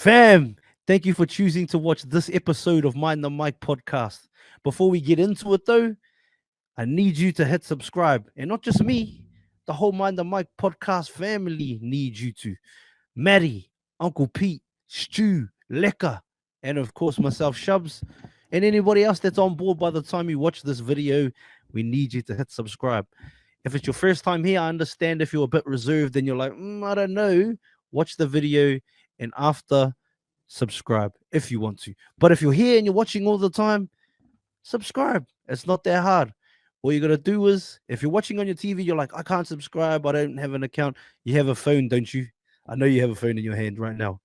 Fam, thank you for choosing to watch this episode of Mind the Mic podcast. Before we get into it, though, I need you to hit subscribe. And not just me, the whole Mind the Mic podcast family needs you to. Maddie, Uncle Pete, Stu, Leka, and of course myself, Shubs, and anybody else that's on board by the time you watch this video, we need you to hit subscribe. If it's your first time here, I understand if you're a bit reserved and you're like, I don't know, watch the video and after subscribe if you want to. But if you're here and you're watching all the time, subscribe. It's not that hard. All you got to do is, if you're watching on your TV, you're like, I can't subscribe, I don't have an account. You have a phone, don't you? I know you have a phone in your hand right now.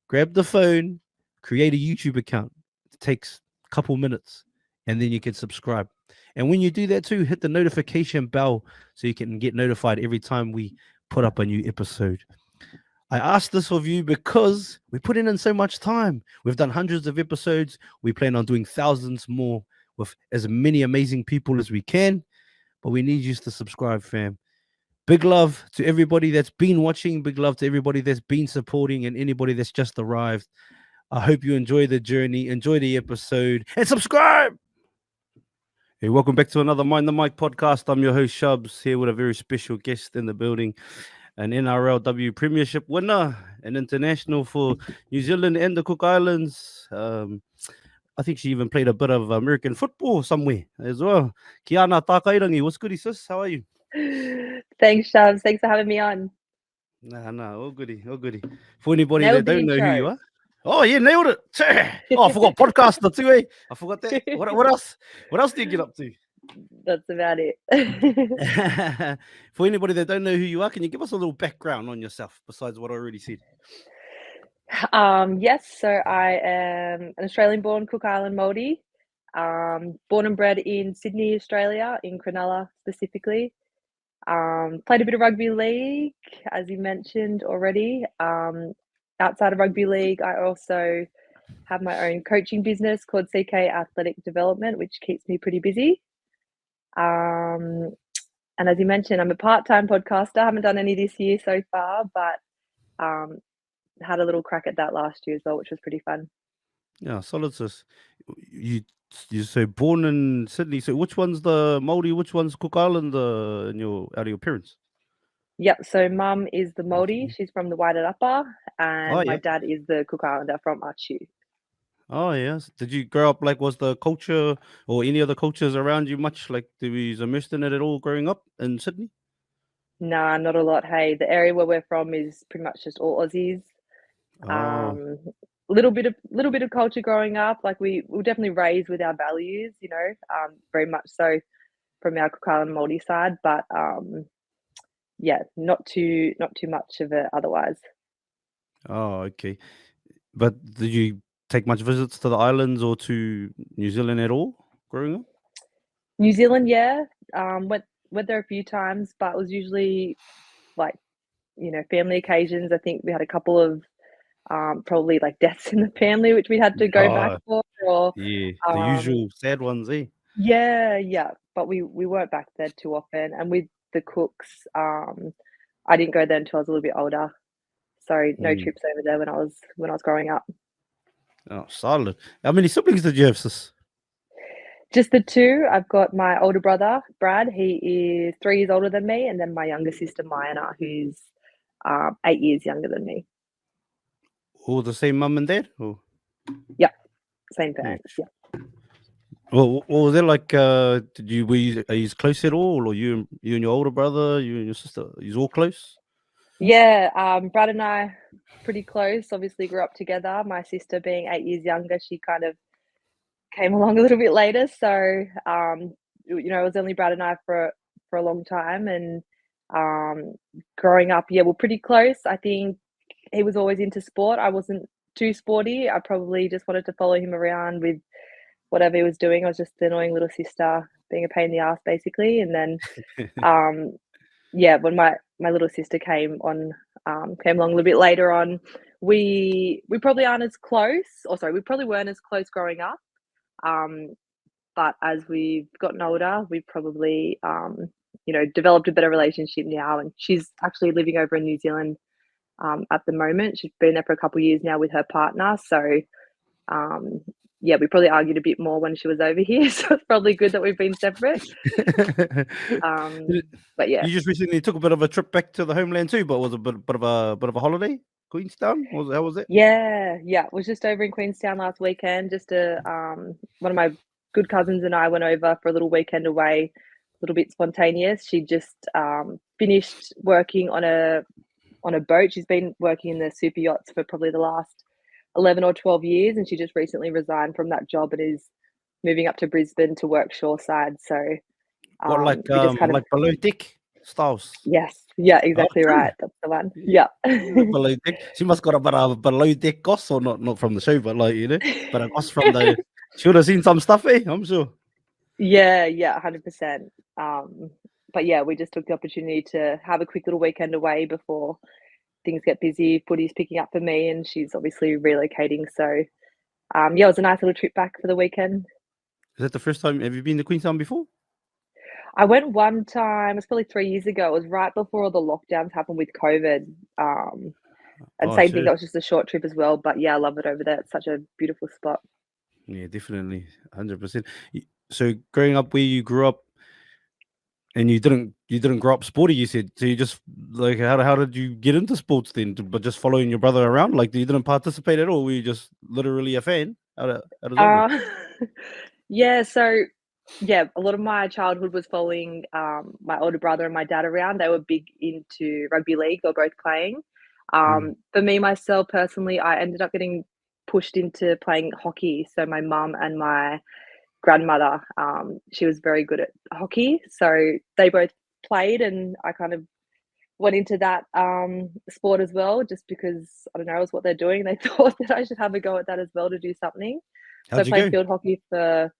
Grab the phone, create a YouTube account. It takes a couple minutes, and then you can subscribe. And when you do that too, hit the notification bell so you can get notified every time we put up a new episode. I asked this of you because we put in so much time. We've done hundreds of episodes. We plan on doing thousands more with as many amazing people as we can. But we need you to subscribe, fam. Big love to everybody that's been watching. Big love to everybody that's been supporting and anybody that's just arrived. I hope you enjoy the journey, enjoy the episode, and subscribe. Hey, welcome back to another Mind the Mic podcast. I'm your host, Shubs, here with a very special guest in the building, an NRLW Premiership winner, an international for New Zealand and the Cook Islands. I think she even played a bit of American football somewhere as well. Kiana Takairangi, what's good, sis? How are you? Thanks, Shavs. Thanks for having me on. Nah, all goody, all goody. For anybody Nailed that the don't know who you intro. are. Oh, yeah, nailed it. Oh, I forgot podcaster too, eh? I forgot that. What else? What else do you get up to? That's about it. For anybody that don't know who you are, can you give us a little background on yourself besides what I already said? Yes, so I am an Australian-born Cook Island Māori, born and bred in Sydney, Australia, in Cronulla specifically. Played a bit of rugby league, as you mentioned already. Outside of rugby league, I also have my own coaching business called CK Athletic Development, which keeps me pretty busy. And as you mentioned, I'm a part-time podcaster. I haven't done any this year so far, but had a little crack at that last year as well, which was pretty fun. Yeah, solid, sis. You you say born in Sydney. So which one's the Māori? Which one's Cook Island? In your out of your parents? Yep. So mum is the Māori. Mhm. She's from the Wairarapa, Oh and my yeah. dad is the Cook Islander from Achu. Oh yes. Did you grow up like was the culture or any other cultures around you much like did we immersed in it at all growing up in Sydney? Nah, not a lot. Hey, the area where we're from is pretty much just all Aussies. Oh Um, little bit of culture growing up. Like we were definitely raised with our values, very much so from our Cook Island Māori side, but yeah, not too much of it otherwise. oh okay. But did you take much visits to the islands or to New Zealand at all growing up? New Zealand, yeah, went there a few times, but it was usually like family occasions. I think we had a couple of probably like deaths in the family, which we had to go back Oh for, or yeah, the um, usual sad ones, eh? yeah. But we weren't back there too often, and with the Cooks, I didn't go there until I was a little bit older. So no Mm. trips over there when I was growing up. Oh, solid. How many siblings did you have, sis? Just the two. I've got my older brother, Brad. He is 3 years older than me, and then my younger sister, Mayana, who's 8 years younger than me. All the same mum and dad? Or Yep, same yeah. parents. Yeah. Well, what was it like? Did you are you close at all, or you and your older brother, you and your sister, you all close? Yeah, Brad and I pretty close. Obviously, grew up together. My sister, being 8 years younger, she kind of came along a little bit later. So, it was only Brad and I for a long time, and growing up, yeah, we're pretty close. I think he was always into sport. I wasn't too sporty. I probably just wanted to follow him around with whatever he was doing. I was just the annoying little sister, being a pain in the ass, basically. And then, um, yeah, when my little sister came along a little bit later on, we probably aren't as close, or sorry, we probably weren't as close growing up. Um, but as we've gotten older, we've probably developed a better relationship now. And she's actually living over in New Zealand at the moment. She's been there for a couple of years now with her partner. So, yeah, we probably argued a bit more when she was over here. So it's probably good that we've been separate. You But yeah. just recently took a bit of a trip back to the homeland too, but was it a bit of a holiday? Queenstown? How was it? Yeah, yeah. Was just over in Queenstown last weekend. Just one of my good cousins and I went over for a little weekend away, a little bit spontaneous. She just finished working on a boat. She's been working in the super yachts for probably the last 11 or 12 years, and she just recently resigned from that job and is moving up to Brisbane to work shoreside. So What we just kind of like below deck styles? yes, yeah, Oh, exactly true. right. That's the one. Yeah. Below deck. She must got a bit of below deck goss, or not from the show, but like but a goss from the. She would have seen some stuff, eh? I'm sure. Yeah, yeah, 100%. But yeah, we just took the opportunity to have a quick little weekend away before things get busy. Footy's picking up for me, and she's obviously relocating. So, yeah, it was a nice little trip back for the weekend. Is that the first time? Have you been to Queenstown before? I went one time, it's probably 3 years ago. It was right before all the lockdowns happened with COVID. And Oh, same thing, sure. that was just a short trip as well. But yeah, I love it over there. It's such a beautiful spot. Yeah, definitely, 100%. So growing up where you grew up, and you didn't grow up sporty, you said. So you just like how did you get into sports then? But just following your brother around, like you didn't participate at all. Were you just literally a fan? How does that work? Uh, yeah, so yeah, a lot of my childhood was following my older brother and my dad around. They were big into rugby league. They were both playing. Mm. For me, myself personally, I ended up getting pushed into playing hockey. So my mum and my grandmother, she was very good at hockey. So they both played, and I kind of went into that sport as well, just because I don't know, it was what they're doing. They thought that I should have a go at that as well to do something. So I How'd you played go? field hockey for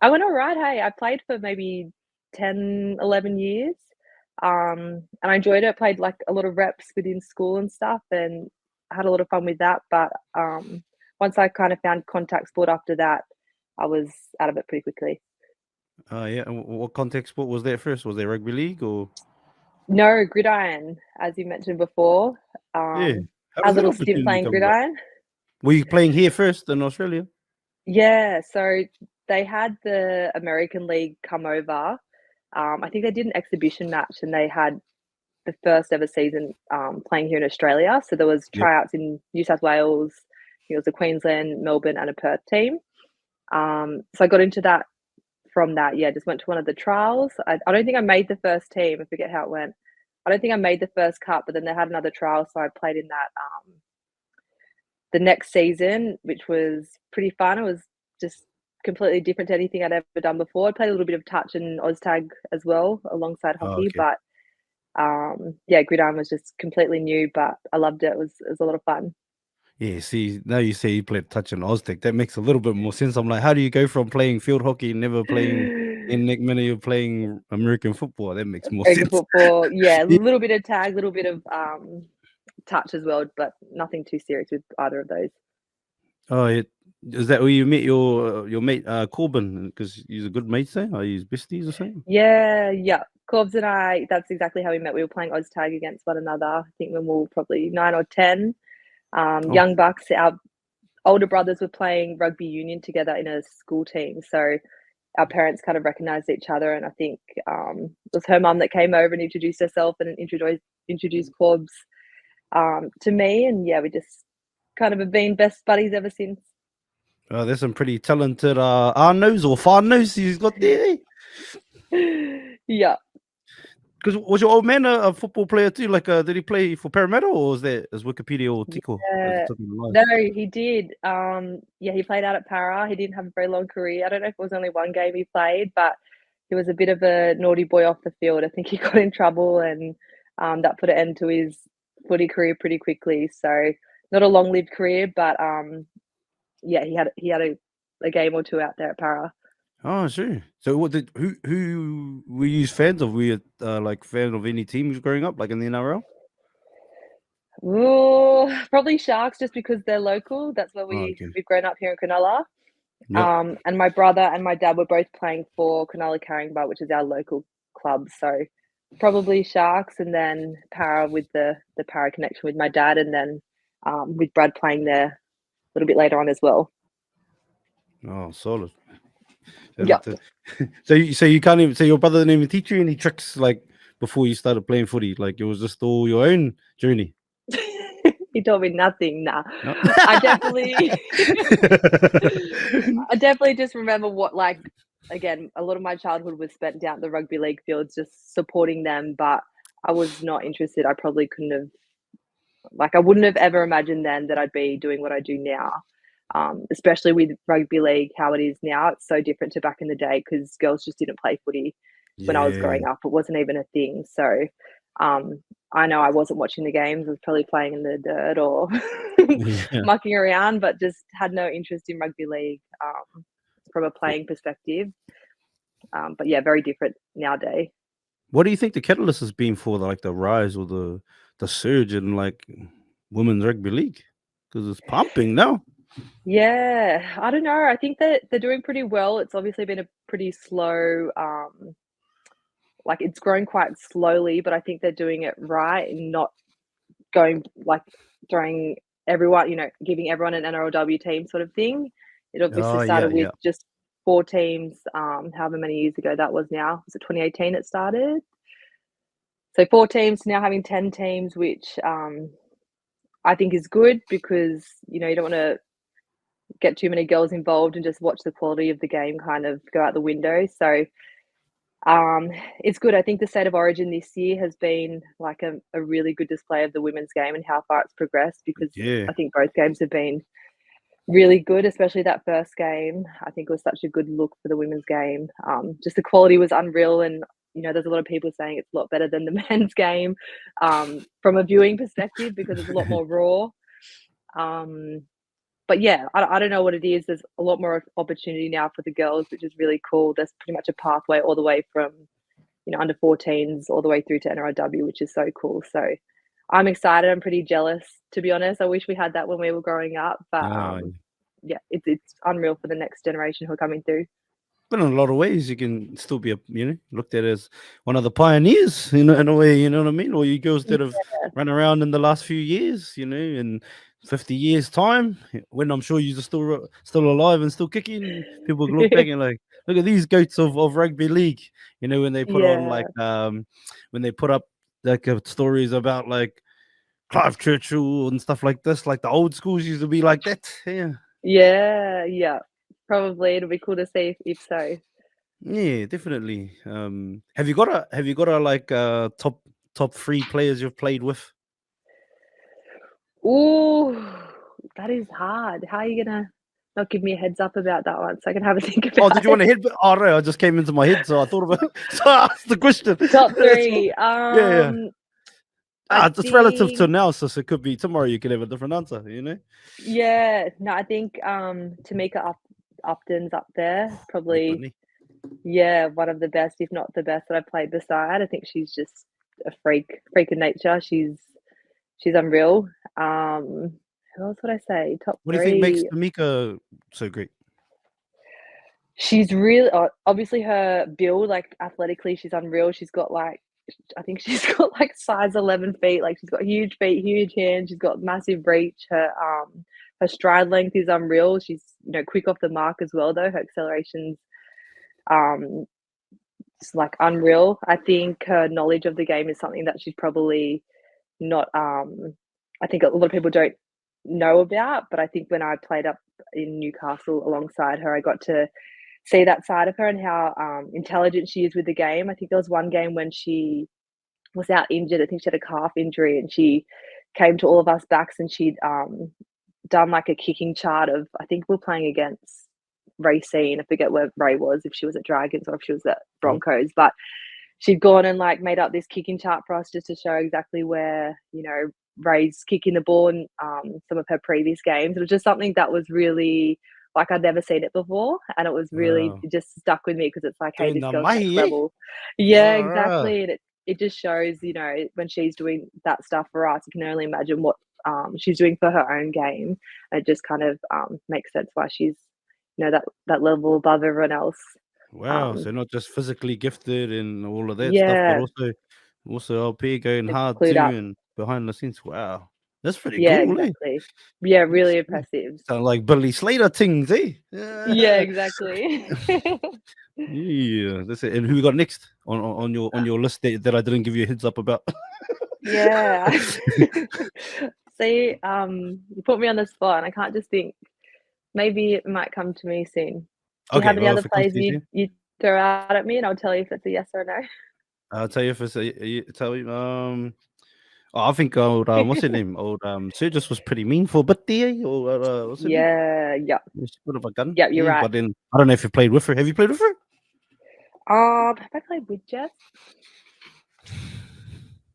I went alright, hey, I played for maybe 10, 11 years, and I enjoyed it. Played, like, a lot of reps within school and stuff, and I had a lot of fun with that, but, once I kind of found contact sport after that, I was out of it pretty quickly. Yeah. And what context sport was that first? Was there rugby league or? No, gridiron, as you mentioned before, Yeah. How a does that little stint opportunity playing come about? gridiron. Were you playing here first in Australia? Yeah, so they had the American League come over. I think they did an exhibition match, and they had the first ever season playing here in Australia. So there was Yep. tryouts in New South Wales. I think it was a Queensland, Melbourne, and a Perth team. So I got into that from that. Yeah, just went to one of the trials. I don't think I made the first team. I forget how it went. I don't think I made the first cut, but then they had another trial, so I played in that the next season, which was pretty fun. It was just completely different to anything I'd ever done before. I played a little bit of touch and OzTag as well alongside Oh, hockey, okay. but yeah, gridiron was just completely new, but I loved it. It was a lot of fun. Yeah, see, now you say you played touch and Oztec. That makes a little bit more sense. I'm like, how do you go from playing field hockey and never playing in Nick Minute, you're playing American football? That makes more American sense. football, yeah, a Yeah. little bit of tag, a little bit of touch as well, but nothing too serious with either of those. Oh, yeah. Is that where you met your mate Corbin? Because he's a good mate, say? Are you besties or something? Yeah, yeah. Corbs and I, that's exactly how we met. We were playing Oz tag against one another. I think when we were probably 9 or 10. Oh, Young bucks, our older brothers were playing rugby union together in a school team, so our parents kind of recognized each other, and I think it was her mum that came over and introduced herself and introduced Corbs to me, and yeah, we just kind of have been best buddies ever since. there's some pretty talented Arnos or Farnos he's got there. Yeah. Because was your old man a football player too? Like, did he play for Parramatta or is Wikipedia or Tico? Yeah. Talking lies? No, he did. Yeah, he played out at Para. He didn't have a very long career. I don't know if it was only one game he played, but he was a bit of a naughty boy off the field. I think he got in trouble, and that put an end to his footy career pretty quickly. So not a long-lived career, but yeah, he had a game or two out there at Para. Oh, sure. So what did who were you fans of? Were you like fan of any teams growing up, like in the NRL? Ooh, probably Sharks just because they're local. That's where Oh, okay. we've grown up here in Cronulla. Yep. And my brother and my dad were both playing for Cronulla Caringbah, which is our local club. So Probably Sharks, and then Para with the Para connection with my dad, and then with Brad playing there a little bit later on as well. Oh, solid. Shout Yeah. out to- so you can't even, so your brother didn't even teach you any tricks like before you started playing footy? Like it was just all your own journey? He told me nothing. Nah. No? I definitely I definitely just remember what, like, again, a lot of my childhood was spent down at the rugby league fields just supporting them, but I was not interested. I probably couldn't have, like, I wouldn't have ever imagined then that I'd be doing what I do now. Especially with rugby league, how it is now. It's so different to back in the day because girls just didn't play footy when I was Yeah. growing up. It wasn't even a thing. So I know I wasn't watching the games. I was probably playing in the dirt or Yeah. mucking around, but just had no interest in rugby league from a playing perspective. But yeah, very different nowadays. What do you think the catalyst has been for like the rise or the surge in like women's rugby league? Because it's pumping now. Yeah, I don't know. I think that they're doing pretty well. It's obviously been a pretty slow, like it's grown quite slowly, but I think they're doing it right and not going like throwing everyone, giving everyone an NRLW team sort of thing. It obviously Oh yeah, started with yeah. just 4 teams, however many years ago that was now. Was it 2018 it started? So 4 teams, now having 10 teams, which I think is good because, you don't want to get too many girls involved and just watch the quality of the game kind of go out the window. So it's good. I think the State of Origin this year has been like a really good display of the women's game and how far it's progressed because Yeah. I think both games have been really good, especially that first game. I think it was such a good look for the women's game. Just the quality was unreal, and there's a lot of people saying it's a lot better than the men's game from a viewing perspective because it's a lot more raw. But yeah, I don't know what it is. There's a lot more opportunity now for the girls, which is really cool. There's pretty much a pathway all the way from under 14s all the way through to NRLW, which is so cool. So I'm excited. I'm pretty jealous, to be honest. I wish we had that when we were growing up, but Ah, yeah, it's unreal for the next generation who are coming through. but in a lot of ways, you can still be looked at as one of the pioneers, in a way, you know what I mean? Or you girls that have run around in the last few years, in 50 years' time, when I'm sure you're still alive and still kicking, people can look back and like, look at these goats of rugby league, when they put on Yeah, like when they put up like stories about like Clive Churchill and stuff like this, like the old schools used to be like that. Yeah. yeah. Probably it'll be cool to see if so. Yeah, definitely. Have you got a like top 3 players you've played with? Ooh, that is hard. How are you gonna not give me a heads up about that one so I can have a think Oh, about did you want it? to hit? Oh no, I just came into my head, so I thought about so I asked the question. Top That's all. three. Yeah, yeah. I It's relative to think analysis. It could be tomorrow. You could have a different answer. yeah, no, I think Tamika Upton's up there. Oh, Probably Whitney. yeah, one of the best, if not the best that I've played beside. I think she's just a freak of nature. She's unreal. Who else would I say? Top What do you think makes three. Tamika so great? She's really obviously her build, like athletically, she's unreal. She's got like I think she's got like size 11 feet. Like she's got huge feet, huge hands. She's got massive reach. Her stride length is unreal. She's quick off the mark as well though. Her acceleration's um it's like unreal. I think her knowledge of the game is something that she's probably not I think a lot of people don't know about, but I think when I played up in Newcastle alongside her, I got to see that side of her and how intelligent she is with the game. I think there was one game when she was out injured. I think she had a calf injury, and she came to all of us backs and she'd done like a kicking chart of, I think we're playing against Racine. I forget where Ray was, if she was at Dragons or if she was at Mhm. Broncos, but she'd gone and like made up this kicking chart for us just to show exactly where, Ray's kicking the ball in some of her previous games. It was just something that was really like I'd never seen it before. And it was really Wow. it just stuck with me because it's like, hey, Doing this the girl's next mahi, eh? level. Yeah, Alright. exactly. And it just shows, when she's doing that stuff for us, you can only imagine what she's doing for her own game. And it just kind of makes sense why she's, that level above everyone else. Wow. Um, So not just physically gifted and all of that stuff, but yeah, also Also, up here going It's hard clued too, up. and behind the scenes. Wow, that's pretty Yeah, cool, eh? exactly. Yeah, really impressive. Sound like Billy Slater things, eh? Yeah, exactly. Yeah, that's it. And who we got next on your list that I didn't give you a heads up about? Yeah. See, you put me on the spot and I can't just think. Maybe it might come to me soon. Do you Okay, have any well, other if it comes players to you, you throw out at me and I'll tell you if it's a yes or a no? I'll tell you if it's tell you. I think old what's his name? Old Surges was pretty mean for a bit there. Or what's his name? Yeah, yeah. She's a bit of a gun. Yeah, you're Yeah, right. but then I don't know if you played with her. Have you played with her? Have I played with Jess?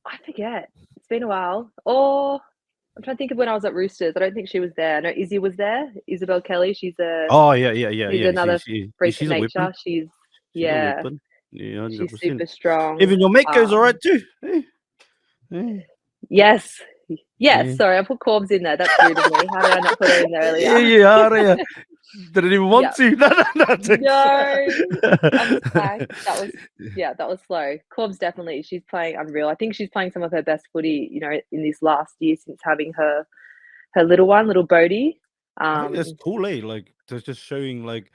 I forget. It's been a while. Or I'm trying to think of when I was at Roosters. I don't think she was there. No, Izzy was there. Isabel Kelly. She's Oh yeah. another freak of She's a weapon. nature. She's She's a yeah, weapon. Yeah, she's 100%. super strong. Even your mate goes all right too. Yes. Yes, Yeah. sorry, I put Corbs in there. That's rude of me. How did I not put her in there earlier? Yeah. Didn't even want to. No. I'm slack. That was slow. Corbs definitely. She's playing unreal. I think she's playing some of her best footy, in this last year since having her little one, little Bodie. I think that's cool, eh? Like just showing like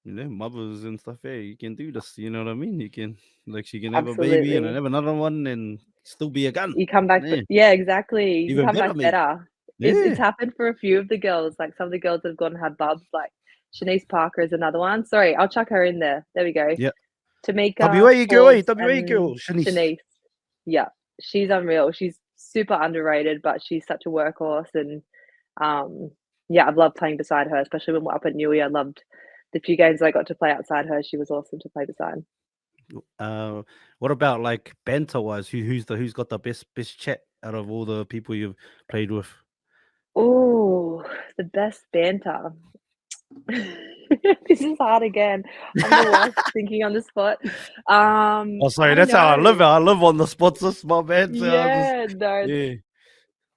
mothers and stuff. Hey, you can do this. You know what I mean? You can she can have a baby and Absolutely. have another one and still be a gun. You come back Yeah. exactly. You Even come better, back mate. better. Yeah. It's happened for a few of the girls. Like some of the girls have gone and had bubs. Like Shanice Parker is another one. Sorry, I'll chuck her in there. There we go. Yeah. Tamika, WA girl, Forbes, WA girl, and Shanice. Shanice. Yeah, she's unreal. She's super underrated, but she's such a workhorse. And I've loved playing beside her, especially when we're up at Newey. I loved the few games I got to play outside her. She was awesome to play beside. What about like banter wise? Who's got the best chat out of all the people you've played with? Oh, the best banter. This is hard again. I'm the worst thinking on the spot. Oh, sorry, I that's how I live. know. I live on the spots. This my man. So Yeah, no, yeah.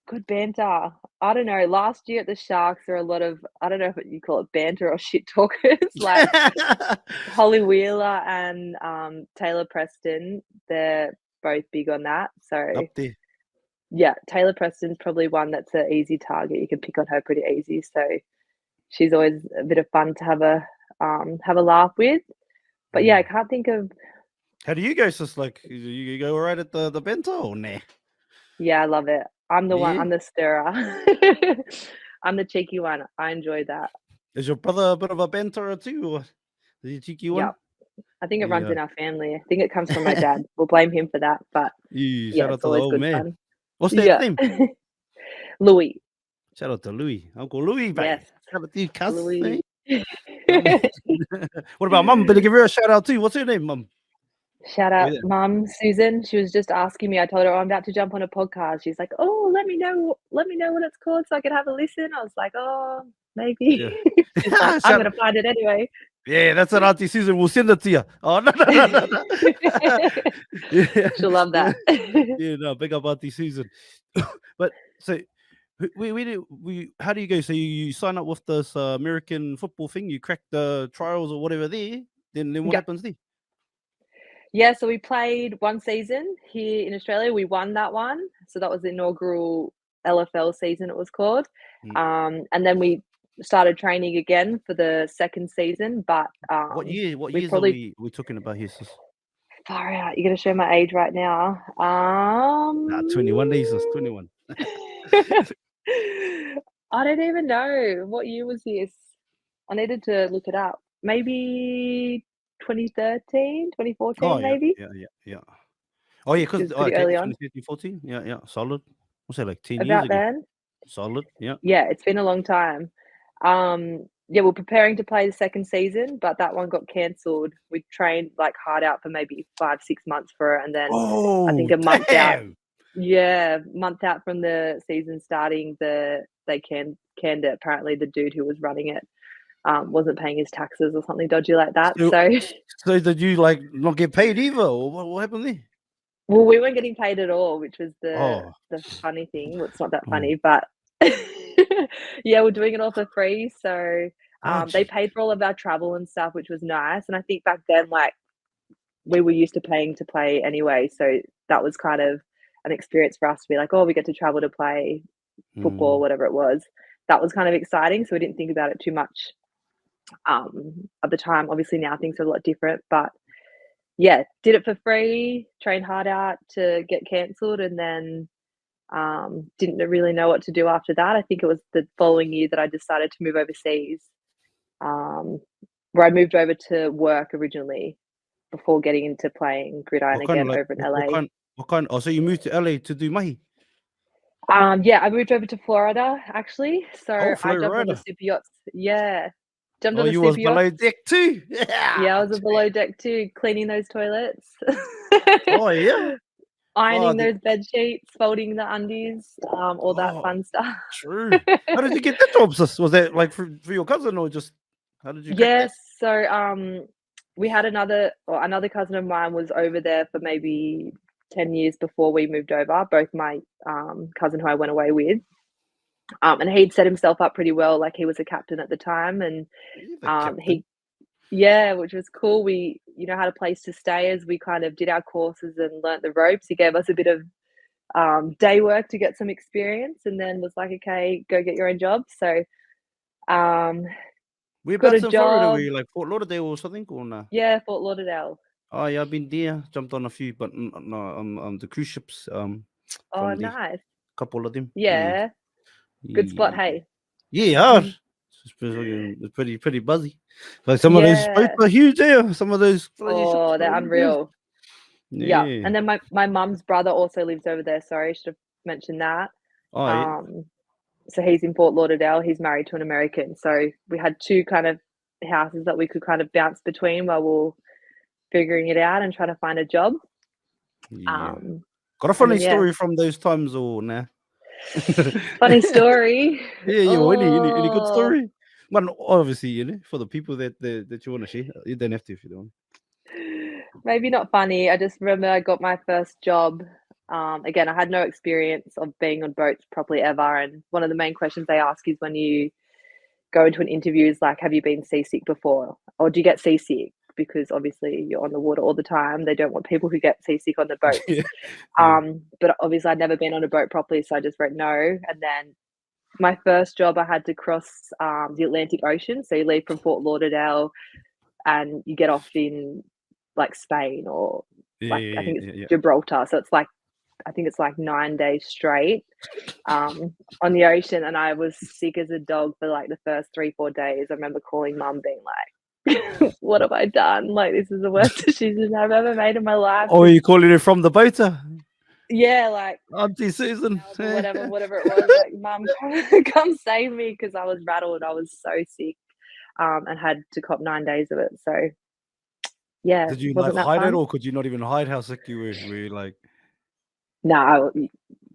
good banter. I don't know. Last year at the Sharks, there are a lot of I don't know if you call it banter or shit talkers, like Holly Wheeler and Taylor Preston. They're both big on that. So Up there. yeah, Taylor Preston's probably one that's an easy target. You can pick on her pretty easy. So she's always a bit of fun to have a laugh with. But yeah, I can't think of. How do you go, sis? Like you go all right at the bento or nah? Yeah, I love it. I'm the one. Yeah. I'm the stirrer. I'm the cheeky one. I enjoy that. Is your brother a bit of a banterer too, or is he a cheeky one? Yep. I think it runs Yeah. in our family. I think it comes from my dad. We'll blame him for that. But Yeah, yeah, shout out it's to the always old good man. fun. What's that name? Louis. Shout out to Louis, Uncle Louis, baby. Yes. Shout out to you, cuz. Louis. What about mum? Better give her a shout out too. What's her name, mum? Shout out, Mum, Susan. She was just asking me. I told her, I'm about to jump on a podcast. She's like, "Oh, let me know what it's called so I can have a listen." I was like, "Oh, maybe." Yeah. She's like, "I'm gonna find it anyway." Yeah, that's an Auntie Susan. We'll send it to you. Oh no. Yeah. She'll love that. Yeah, no, big up Auntie Susan. But so, how do you go? So you sign up with this American football thing. You crack the trials or whatever there. Then what Yep. happens there? Yeah, so we played one season here in Australia. We won that one. So that was the inaugural LFL season, it was called. And then we started training again for the second season. But What years are we talking about here, sis? Far out. You're gonna show my age right now. 21 days, sis. 21. I don't even know. What year was this? I needed to look it up. Maybe 2013, 2014, maybe? Yeah. Oh, yeah, because It was pretty early on. 2013, 14. Yeah, solid. What's that, like 10 years About ago? then. Solid, yeah. Yeah, it's been a long time. Yeah, we're preparing to play the second season, but that one got cancelled. We trained like hard out for maybe 5-6 months for it, and then I think a month out. Yeah, month out from the season starting, they canned it. Apparently, the dude who was running it wasn't paying his taxes or something dodgy like that. So did you like not get paid either, or what happened there? Well, we weren't getting paid at all, which was the funny thing. Well, it's not that funny, but yeah, we're doing it all for free. So they paid for all of our travel and stuff, which was nice. And I think back then, like, we were used to paying to play anyway. So that was kind of an experience for us to be like, oh, we get to travel to play football, whatever it was. That was kind of exciting. So we didn't think about it too much at the time. Obviously now things are a lot different, but yeah, did it for free, trained hard out to get cancelled, and then didn't really know what to do after that. I think it was the following year that I decided to move overseas, where I moved over to work originally before getting into playing gridiron What kind of again like over in LA. what kind? Oh, so you moved to LA to do mahi? Yeah, I moved over to Florida actually. So Oh, I jumped on the Florida. super yachts. Yeah, jumped Oh, on the you was super below yachts. deck too. Yeah, I Yeah. was a below deck too, cleaning those toilets, Oh yeah. Oh, ironing those bed sheets, folding the undies, all that oh, fun stuff. true. How did you get that job, sis? Was that like for your cousin or just how did you crack that? Yes, so we had another cousin of mine was over there for maybe 10 years before we moved over, both my cousin who I went away with. And he'd set himself up pretty well, like he was a captain at the time, and You're the captain. he yeah, which was cool. We, had a place to stay as we kind of did our courses and learnt the ropes. He gave us a bit of day work to get some experience, and then was like, "Okay, go get your own job." So um, got a Whereabouts in Florida were job. you? Like Fort Lauderdale or something or nah? Yeah, Fort Lauderdale. Oh yeah, I've been there, jumped on a few, but no, the cruise ships, Oh, from the nice. couple of them. Yeah. Yeah, good spot. Yeah. Hey. Yeah. It's pretty buzzy. Like some of those boats Yeah. are huge there. Some of those bloody ships Oh, are they're huge. unreal. Yeah, Yeah. and then my mum's brother also lives over there. Sorry, I should have mentioned that. Oh yeah. Um, so he's in Fort Lauderdale. He's married to an American. So we had two kind of houses that we could kind of bounce between while we're figuring it out and trying to find a job. Yeah. Um, Got a and funny then yeah, story from those times or nah? funny story. Yeah, any good Oh, story? Well, obviously, for the people that you want to share, you don't have to if you don't. maybe not funny. I just remember I got my first job. Again, I had no experience of being on boats properly ever, and one of the main questions they ask is when you go into an interview is like, have you been seasick before? Or do you get seasick? Because obviously you're on the water all the time. They don't want people who get seasick on the boats. Yeah, yeah. But obviously I'd never been on a boat properly, so I just wrote no. And then my first job, I had to cross the Atlantic Ocean. So you leave from Fort Lauderdale and you get off in like Spain or Yeah, like I yeah, think it's yeah, yeah. Gibraltar. So it's like I think it's like 9 days straight on the ocean, and I was sick as a dog for like the first 3-4 days. I remember calling mum being like, what have I done? Like, this is the worst decision I've ever made in my life. Oh, you calling it from the boater? Yeah, like Auntie Susan. or whatever it was. Like, mum, come save me because I was rattled. I was so sick, and had to cop 9 days of it. So yeah, Did you like wasn't that hide it, fun? or could you not even hide how sick you were? Were you like, No,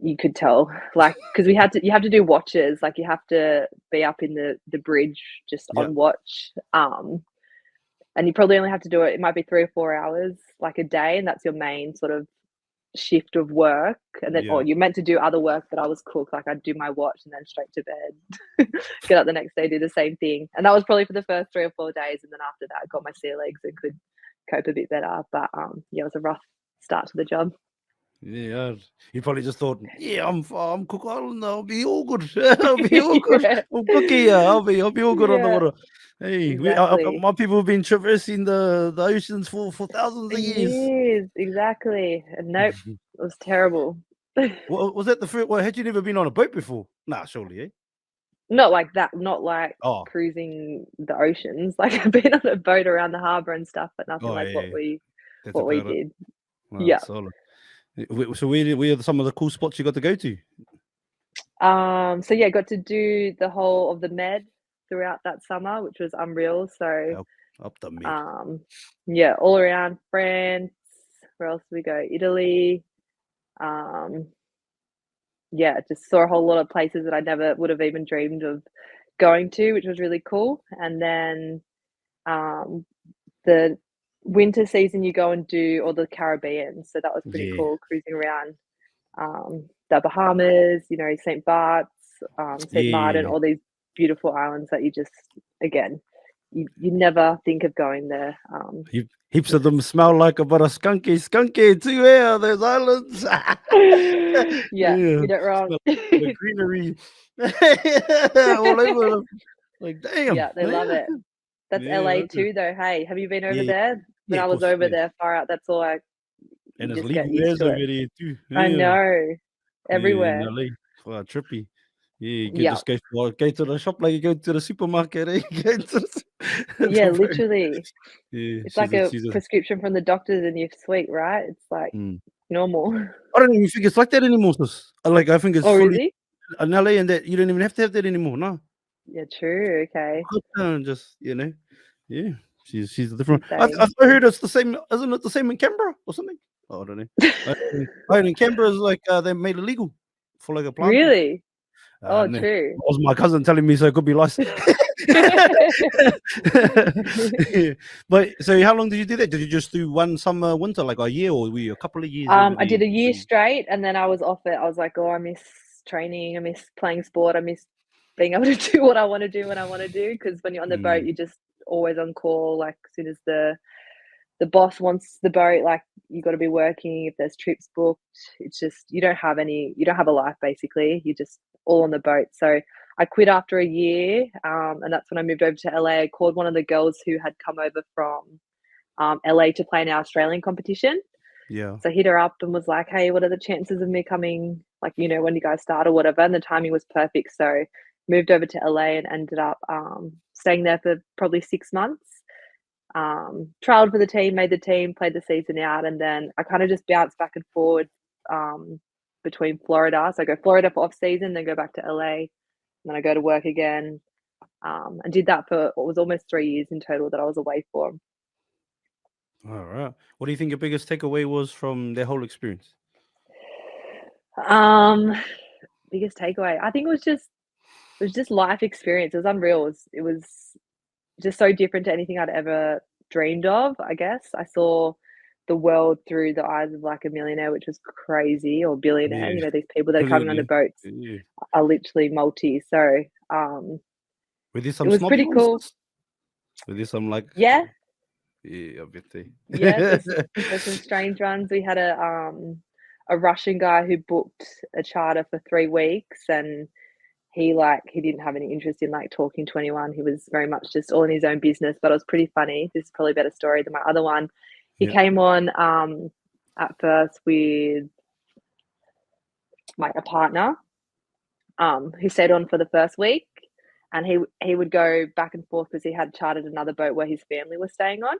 you could tell, like, because you have to do watches, like, you have to be up in the bridge just yeah, on watch, and you probably only have to do it might be 3 or 4 hours, like, a day, and that's your main sort of shift of work, and then or yeah, you're meant to do other work, but I was cook, like, I'd do my watch and then straight to bed, get up the next day, do the same thing, and that was probably for the first 3 or 4 days, and then after that, I got my sea legs and could cope a bit better, but, yeah, it was a rough start to the job. yeah? You probably just thought, yeah, I'm Cook Island. I'll be all good. I'll be all good. Yeah. I'm cookie. Yeah, I'll be all good on the Yeah, water. Hey, exactly. my people have been traversing the oceans for thousands of years. Years, exactly, and nope, it was terrible. What was that the first? Well, had you never been on a boat before? Nah, surely, eh? Not like that, not like Oh, cruising the oceans, like, I've been on a boat around the harbour and stuff, but nothing oh like yeah, yeah. That's what we about it. did. Wow, Yeah. solid. So where are some of the cool spots you got to go to? So yeah, got to do the whole of the Med throughout that summer, which was unreal, so, Up, up the mid. um, yeah, all around France. Where else did we go? Italy, um yeah, just saw a whole lot of places that I never would have even dreamed of going to, which was really cool. And then um, the winter season, you go and do all the Caribbean, so that was pretty Yeah, cool, cruising around the Bahamas, St. Bart's, St. Martin, yeah. all these beautiful islands that you just again you never think of going there. Heaps of them smell like a bit of skunky too. Yeah, those islands. Yeah, you don't wrong. Smell the greenery all over them. Like, damn. Yeah, they love it. That's Yeah, LA okay. too, though. Hey, have you been over Yeah, there? When yeah, I of was course. over Yeah. there, far out. That's all I. And You it's just legal get used airs to over it. there too. I Yeah. know. Everywhere. Yeah, in LA. Wow, trippy. Yeah, you could Yeah. just go to the shop like you go to the supermarket. Eh? You go to Yeah, the literally. yeah, It's like a she's a prescription from the doctors and you're sweet, right? It's like normal. I don't even think it's like that anymore, sis. Like I think it's Oh, fully really? in LA and that you don't even have to have that anymore. No. Yeah, true. Okay. Just yeah. She's a different. Insane. I heard it's the same. Isn't it the same in Canberra or something? Oh, I don't know. I heard in Canberra is like they made it legal for like a plant. Really? Oh, No. true. That was my cousin telling me, so it could be lice. But so, how long did you do that? Did you just do one summer, winter, like a year, or were you a couple of years? I did a year straight, and then I was off it. I was like, oh, I miss training. I miss playing sport. I miss being able to do what I want to do when I want to do. Because when you're on the boat, you're just always on call. Like as soon as the boss wants the boat, like you got to be working. If there's trips booked, it's just you don't have a life basically. You're just all on the boat. So I quit after a year, and that's when I moved over to LA. I called one of the girls who had come over from LA to play in our Australian competition. Yeah. So I hit her up and was like, hey, what are the chances of me coming, like, when you guys start or whatever? And the timing was perfect. So moved over to LA and ended up staying there for probably 6 months. Trialed for the team, made the team, played the season out, and then I kind of just bounced back and forward between Florida. So I go Florida for off season, then go back to LA, and then I go to work again. And did that for what was almost 3 years in total that I was away for. All right. What do you think your biggest takeaway was from the whole experience? Biggest takeaway, I think it was just life experience. It was unreal. It was just so different to anything I'd ever dreamed of, I guess. I saw the world through the eyes of like a millionaire, which was crazy, or billionaire. Yeah. These people that are coming on the boats Yeah. are literally multi. So Were there some it was snobby pretty cool. ones? Were there some like Yeah. Yeah, I bet they. Yeah, there's some strange ones. We had a Russian guy who booked a charter for 3 weeks, and he didn't have any interest in like talking to anyone. He was very much just all in his own business, but it was pretty funny. This is probably a better story than my other one. He came on at first with like a partner who stayed on for the first week, and he would go back and forth because he had chartered another boat where his family was staying on.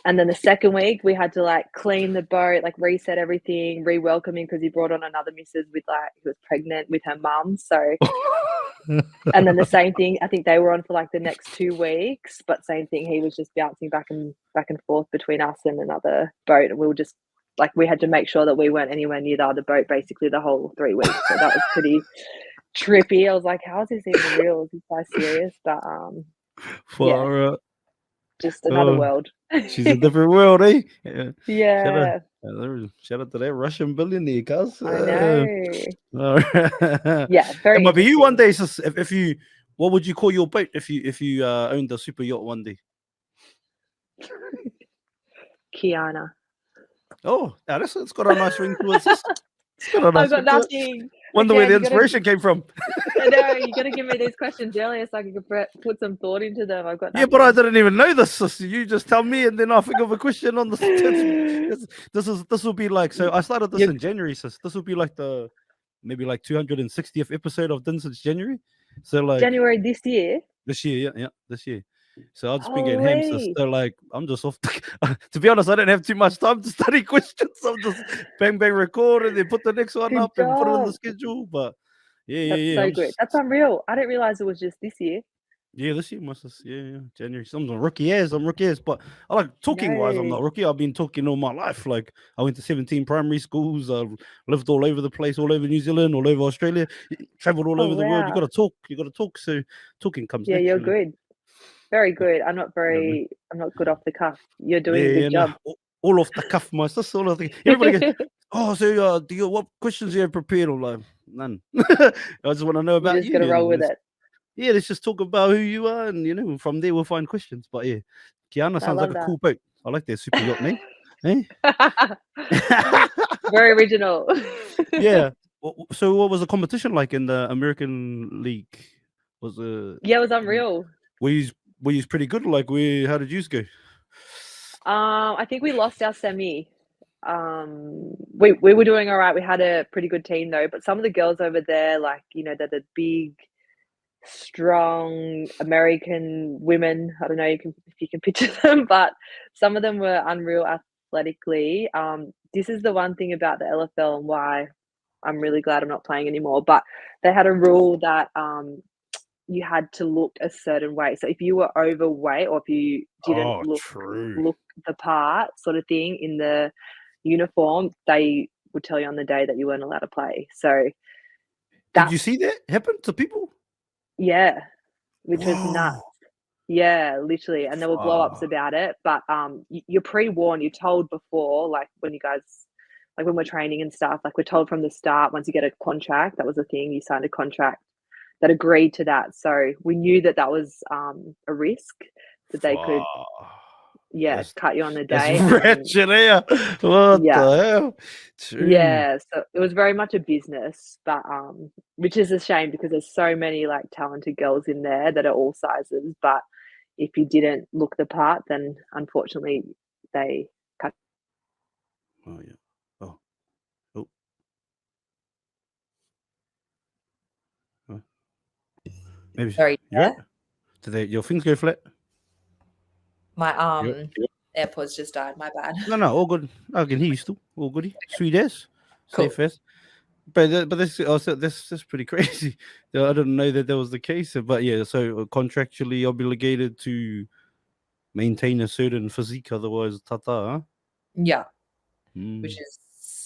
And then the second week we had to like clean the boat, like reset everything, re-welcome him because he brought on another missus with who was pregnant with her mum. So and then the same thing, I think they were on for like the next 2 weeks, but same thing, he was just bouncing back and forth between us and another boat, and we were just like, we had to make sure that we weren't anywhere near the other boat basically the whole 3 weeks. So that was pretty trippy. I was like, how is this even real? Is this guy serious? But For just another world. She's a different world, eh? Yeah. Shout out to that Russian billionaire, cuz. I know. Yeah, very. It might be you one day. So if you, what would you call your boat if you owned a super yacht one day? Kiana. Oh, it's got a nice ring to it. I've got nothing. Wonder where the inspiration came from. I know, you got to give me these questions earlier so I can put some thought into them. I've got nothing. Yeah, but I didn't even know this. So you just tell me, and then I think of a question on the. This will be like, so I started this in January. So this will be like maybe like 260th episode of Din since January. So like January this year. This year, yeah, this year. So I've just been getting ham. So like I'm just off. To be honest, I don't have too much time to study questions. I'm just bang record and then put the next one up and put it on the schedule. But that's so good. That's unreal. I didn't realize it was just this year. Yeah, this year must have, January. I'm rookie as, but I like talking wise, I'm not rookie. I've been talking all my life. Like I went to 17 primary schools. I've lived all over the place, all over New Zealand, all over Australia, traveled all over the world. You got to talk. So talking comes. Yeah, you're good. Very good. I'm not good off the cuff. You're doing a good job. All off the cuff, my sister. All of the everybody goes, oh, so what questions you have prepared? I'm like, none. I just want to know about you. Just gotta roll with it. yeah, let's just talk about who you are, and from there we'll find questions. But yeah, Kiana I sounds like love a that. cool boat. I like their super yacht name. Eh? Very original. Yeah. So what was the competition like in the American League? Was Yeah, it was unreal. were you pretty good? Like, how did you go? I think we lost our semi. We were doing all right. We had a pretty good team though, but some of the girls over there, like they're the big, strong American women. I don't know if you can picture them, but some of them were unreal athletically. This is the one thing about the LFL and why I'm really glad I'm not playing anymore. But they had a rule that you had to look a certain way. So if you were overweight or if you didn't Oh, look true. look the part, sort of thing, in the uniform, they would tell you on the day that you weren't allowed to play. So Did you that's see that happen to people? yeah, which was nuts. Whoa. Yeah, literally, and there were blow ups Fuck. about it, but you're pre-warned, you're told before, like when you guys, like when we're training and stuff, like we're told from the start. Once you get a contract, that was the thing, you signed a contract that agreed to that. So we knew that that was a risk that they could, Fuck. yeah, That's cut you on the that's day. And then, wretched, yeah. What yeah, the hell? True. yeah. So it was very much a business, but which is a shame because there's so many like talented girls in there that are all sizes. But if you didn't look the part, then unfortunately they cut. Oh yeah. Oh. Oh. Oh. Maybe Sorry, you're right. yeah. Did your things go flat? My You're AirPods just died. My bad. No, all good. I can hear you still. All goody. Sweet as. Cool. Safe as. But this also this pretty crazy. I didn't know that was the case. But yeah, so contractually obligated to maintain a certain physique, otherwise tata. Huh? Yeah, Mm. which is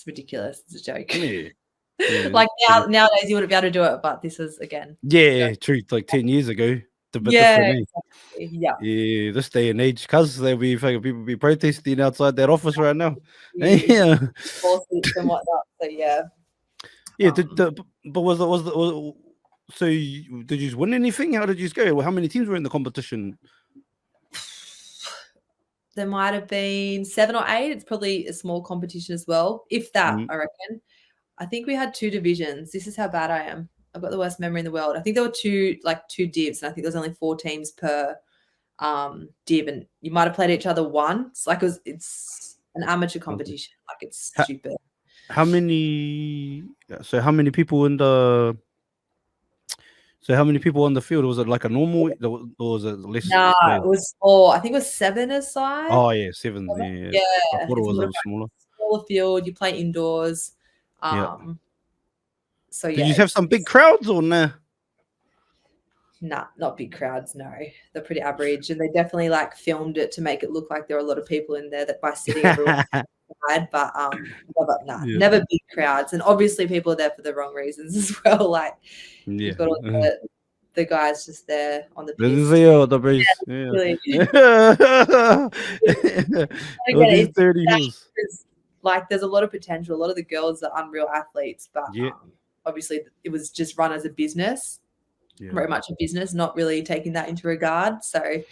ridiculous. It's a joke. Yeah. Yeah, Like pretty- nowadays you wouldn't be able to do it, but this is again. yeah, truth. Like 10 years ago, a bit Yeah, different. Eh? exactly. Yeah. Yeah, this day and age, cause there'll be fucking people be protesting outside that office right now. Yeah. Yeah, Lawsuits and whatnot. So yeah. yeah. But so did you win anything? How did you go? How many teams were in the competition? There might have been 7 or 8. It's probably a small competition as well, if that. Mhm. I reckon. I think we had 2 divisions. This is how bad I am. I've got the worst memory in the world. I think there were two divs, and I think there was only 4 teams per div, and you might have played each other once. Like it's an amateur competition. Like it's stupid. How many? So how many people in the? So how many people on the field? Was it like a normal, or was it less? Nah, players? it was 4. I think it was 7 aside. Oh yeah, 7. Yeah, I thought it it's was a more little smaller. smaller field. You play indoors. Yeah. So Did yeah, you have some big crowds or nah? Nah, not big crowds. No, they're pretty average, and they definitely like filmed it to make it look like there were a lot of people in there that by sitting everyone side. But nah, Yeah. never big crowds, and obviously people are there for the wrong reasons as well. Like Yeah. you've got all the guys just there on the This piss. is the base. Yeah. Really. All these dirty hills. Like there's a lot of potential. A lot of the girls are unreal athletes, but Yeah. obviously it was just run as a business. Yeah. Very much a business, not really taking that into regard. So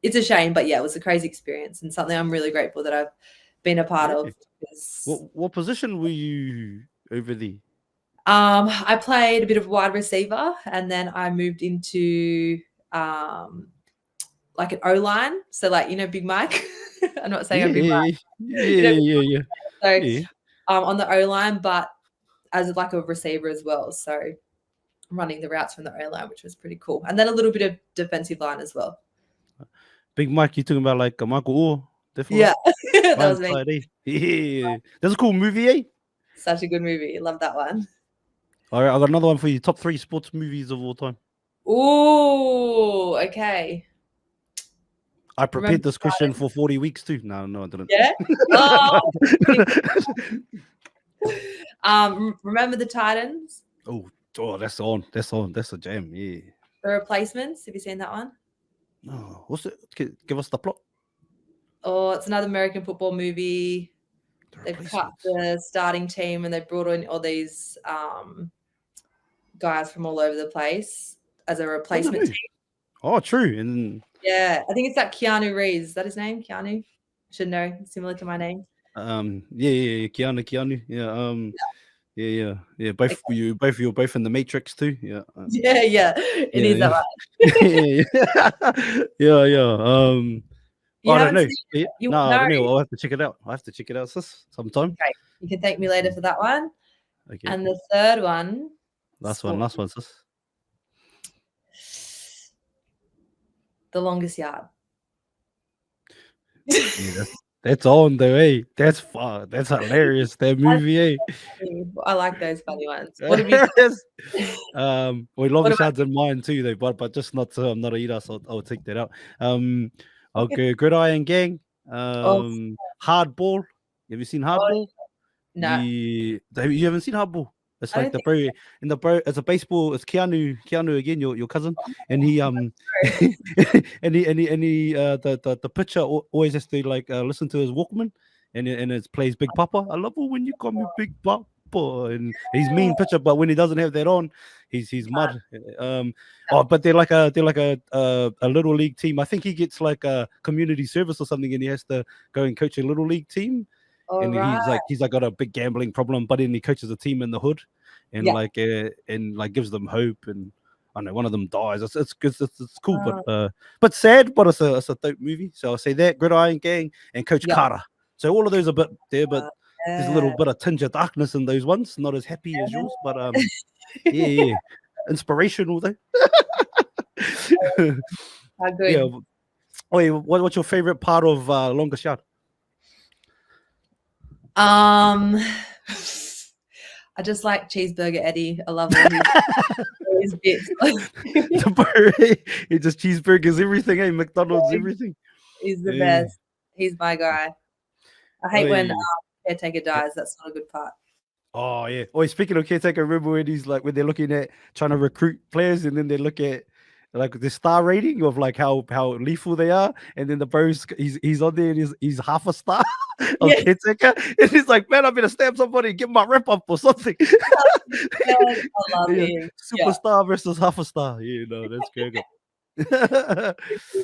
it's a shame, but yeah, it was a crazy experience and something I'm really grateful that I've been a part of. What position were you over there? I played a bit of wide receiver, and then I moved into like an O-line. So like, Big Mike. I'm not saying I'm Big Mike. Yeah. So on the O-line, but as like a receiver as well. So running the routes from the O-line, which was pretty cool. And then a little bit of defensive line as well. Big Mike, you talking about like Michael Orr? Definitely. Yeah, that was me. Yeah. That's a cool movie, eh? Such a good movie. Love that one. All right, I got another one for you. Top 3 sports movies of all time. Ooh, okay. I prepared this question for 40 weeks too. No, I didn't. Yeah. Remember the Titans? Oh, that's on. That's a jam. Yeah. The Replacements. Have you seen that one? No. What's it? Give us the plot. Oh, it's another American football movie. They've cut the starting team and they brought in all these guys from all over the place. as a replacement know. team. Oh, true. And Yeah, I think it's that Keanu Reeves. Is that his name? Keanu? Should know. Similar to my name. yeah, Keanu. Yeah. Both you're both in the Matrix too. Yeah. Yeah. It is that one. Yeah. You I don't haven't know. seen Yeah. it? You No, I no. don't know. I'll have to check it out. Sis, sometime. Okay. You can take me later for that one. Okay. And the third one. Last one, sis. The Longest Yard. Yeah, that's on though, eh? That's fun. That's hilarious. That movie, eh? I like those funny ones. What have you got? Well, Longest Yard's in mine too, though, but just not. I'm not a eater, so I'll take that out. I'll go Gridiron Gang. Hardball. Have you seen Hardball? No. You haven't seen Hardball? It's I like don't the bro. It's a baseball. It's Keanu again, your cousin, and he and he the pitcher always has to like listen to his Walkman, and it plays Big Papa. I love it when you call me Big Papa, and he's mean pitcher, but when he doesn't have that on, he's mud. But they're like a little league team. I think he gets like a community service or something, and he has to go and coach a little league team. And he's got a big gambling problem, but then he coaches a team in the hood, and gives them hope. And I know one of them dies. It's cool, but sad. But it's a dope movie. So I'll say that Gridiron Gang and Coach Carter. So all of those are a bit there, but there's a little bit of tinge of darkness in those ones. Not as happy as yours, but yeah, inspirational though. How good. Yeah. Wait, what's your favorite part of Longest Yard? I just like Cheeseburger Eddie. I love all his bits. He just cheeseburgers everything, eh? McDonald's everything. He's the best. He's my guy. I hate when Caretaker dies. That's not a good part. Oh yeah. Oh, speaking of Caretaker, remember when they're looking at trying to recruit players, and then they look at like the star rating of like how lethal they are, and then the bros he's on there and he's half a star of Caretaker, and he's like, man, I better stab somebody and get my rep up or something. I love him. Superstar versus half a star. Yeah, no, that's good.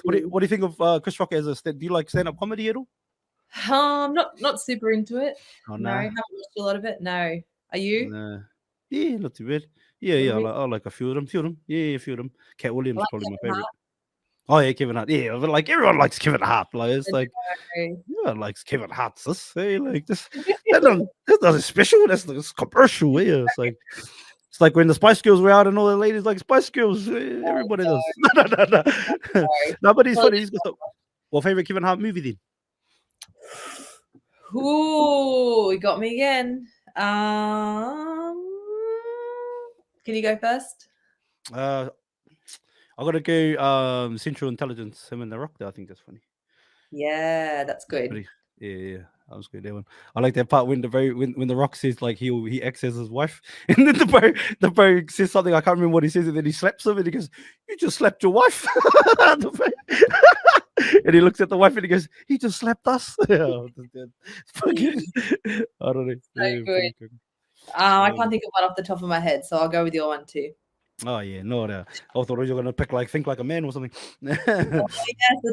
What do you think of Chris Rock as do you like stand-up comedy at all? Not super into it. Oh, no, I haven't watched a lot of it. No. Are you? Nah. Yeah, not too bad. Yeah, I like a few of them. Yeah, a few of them. Cat Williams is probably my favorite. Oh yeah, Kevin Hart. Yeah, but like everyone likes Kevin Hart. Like it's like everyone likes Kevin Hart. Hey, like this. That's nothing special. That's commercial. Yeah, it's like when the Spice Girls were out and all the ladies like Spice Girls. Everybody does. No. Nobody's funny. He's got what favorite Kevin Hart movie then? Ooh, you got me again. Can you go first? I gotta go Central Intelligence, him and The Rock there. I think that's funny. Yeah, that's good. Yeah, that was good. That one. I like that part when The Rock says like he acts as his wife, and then the bro says something I can't remember what he says, and then he slaps him and he goes, "You just slapped your wife," and he looks at the wife and he goes, "He just slapped us." I don't know. So good. I can't think of one off the top of my head, so I'll go with your one too. Oh yeah, no, I thought you were gonna pick like Think Like a Man or something. Yes, I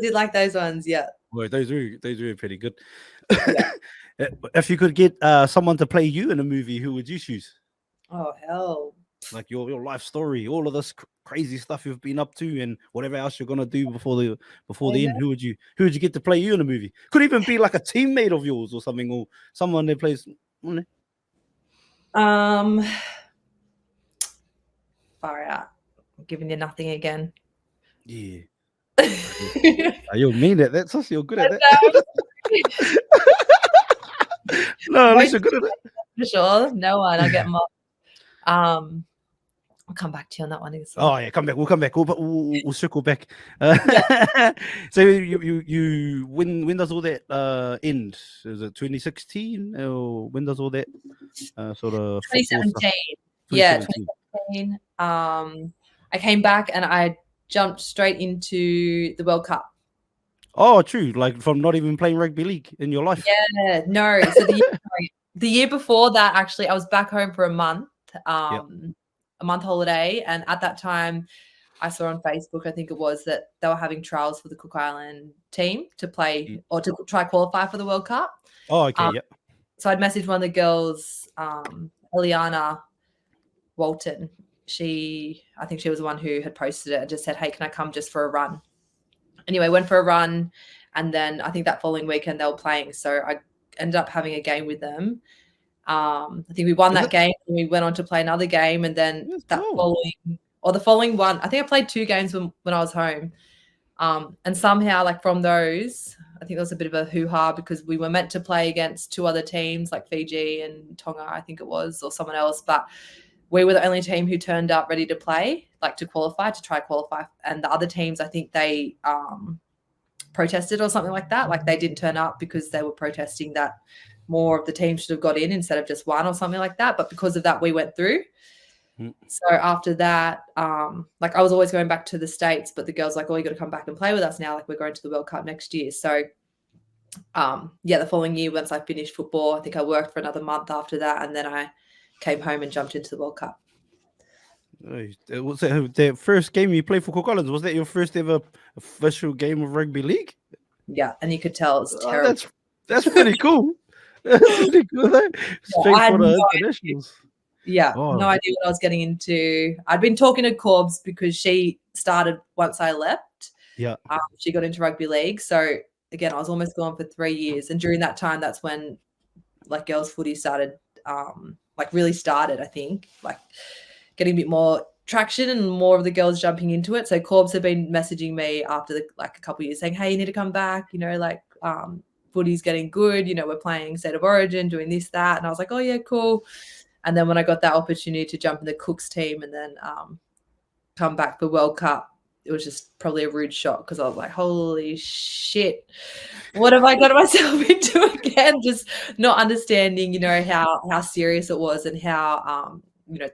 did like those ones. Yeah. Well, those were pretty good. Yeah. If you could get someone to play you in a movie, who would you choose? Oh hell! Like your life story, all of this crazy stuff you've been up to, and whatever else you're gonna do before the end. Who would you get to play you in a movie? Could even be like a teammate of yours or something, or someone that plays. Far out. I'm giving you nothing again. Yeah. You'll mean it. That's us. You're good at that. No, at least you're good at it. For sure. No one. I get them off. I'll come back to you on that one. Oh yeah, come back. We'll come back. We'll circle back. So you when does all that end? Is it 2016 or when does all that sort of 2017? Yeah, 2017. I came back and I jumped straight into the World Cup. Oh, true. Like from not even playing rugby league in your life. Yeah, no. So the year before that, actually, I was back home for a month holiday, and at that time, I saw on Facebook, I think it was, that they were having trials for the Cook Island team to play or to try qualify for the World Cup. Oh, okay, yeah. So I'd messaged one of the girls, Eliana Walton. I think she was the one who had posted it and just said, hey, can I come just for a run? Anyway, went for a run. And then I think that following weekend they were playing. So I ended up having a game with them. I think we won that game and we went on to play another game. And then the following one, I think I played 2 games when I was home. And somehow, like, from those, I think there was a bit of a hoo-ha because we were meant to play against 2 other teams like Fiji and Tonga, I think it was, or someone else. But we were the only team who turned up ready to play, like to try qualify. And the other teams, I think they protested or something like that. Like they didn't turn up because they were protesting that more of the teams should have got in instead of just one or something like that. But because of that, we went through. So after that, like I was always going back to the States, but the girls like, oh, you got to come back and play with us now. Like we're going to the World Cup next year. So the following year, once I finished football, I think I worked for another month after that. And then I came home and jumped into the World Cup. Was it the first game you played for Cook Islands? Was that your first ever official game of rugby league? Yeah, and you could tell it was terrible. That's pretty cool. That's pretty cool. Straight for the internationals. Yeah, no idea what I was getting into. I'd been talking to Corbs because she started once I left. Yeah. She got into rugby league. So again, I was almost gone for 3 years. And during that time, that's when like girls footy started, like really started, I think, like getting a bit more traction and more of the girls jumping into it. So Corbs had been messaging me after a couple of years saying, hey, you need to come back, like footy's getting good, we're playing State of Origin, doing this, that. And I was like, oh yeah, cool. And then when I got that opportunity to jump in the Cooks team and then come back for World Cup, it was just probably a rude shock because I was like, holy shit, what have I got myself into again? Just not understanding, how serious it was and how,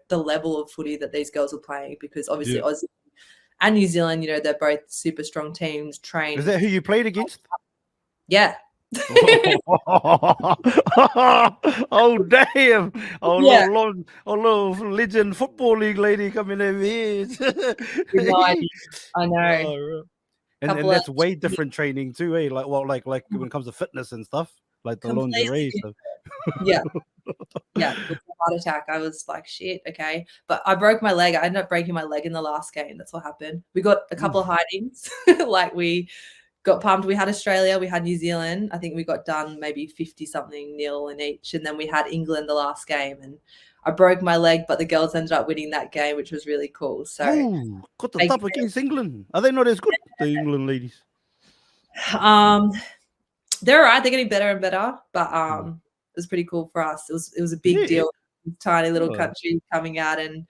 the level of footy that these girls were playing, because obviously Aussie and New Zealand, they're both super strong teams, trained. Is that who you played against? Yeah. Oh damn! Yeah. Little legend football league lady coming in here. I know. And that's way different training too, eh? Like like when it comes to fitness and stuff, like the lingerie stuff. Yeah. Yeah, with the heart attack, I was like, shit, okay. But I broke my leg. I ended up breaking my leg in the last game. That's what happened. We got a couple of hidings. Like we got pumped. We had Australia, we had New Zealand. I think we got done maybe 50-something nil in each. And then we had England the last game. And I broke my leg, but the girls ended up winning that game, which was really cool. So got the top against England. Are they not as good, the England ladies? They're all right. They're getting better and better. But it was pretty cool for us. It was a big deal. Tiny little country coming out and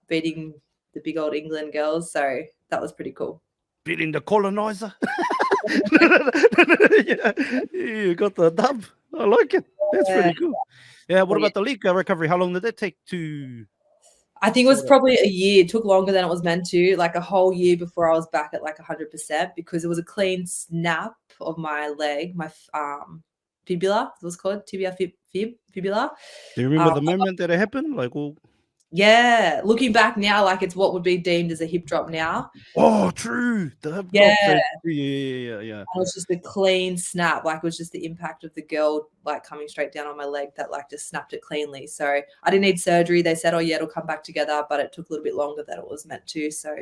beating the big old England girls. So that was pretty cool. Beating the colonizer. You got the dub. I like it. That's pretty cool. Yeah. What about the league recovery? How long did that take to? I think it was probably a year. It took longer than it was meant to, like a whole year before I was back at like 100%, because it was a clean snap of my leg, my fibula, it was called tibia fibula. Do you remember the moment that it happened? Like, well, yeah, looking back now, like it's what would be deemed as a hip drop now. Oh, true. The hip drop. Yeah. It was just a clean snap. Like it was just the impact of the girl like coming straight down on my leg that like just snapped it cleanly. So I didn't need surgery. They said, oh yeah, it'll come back together, but it took a little bit longer than it was meant to. So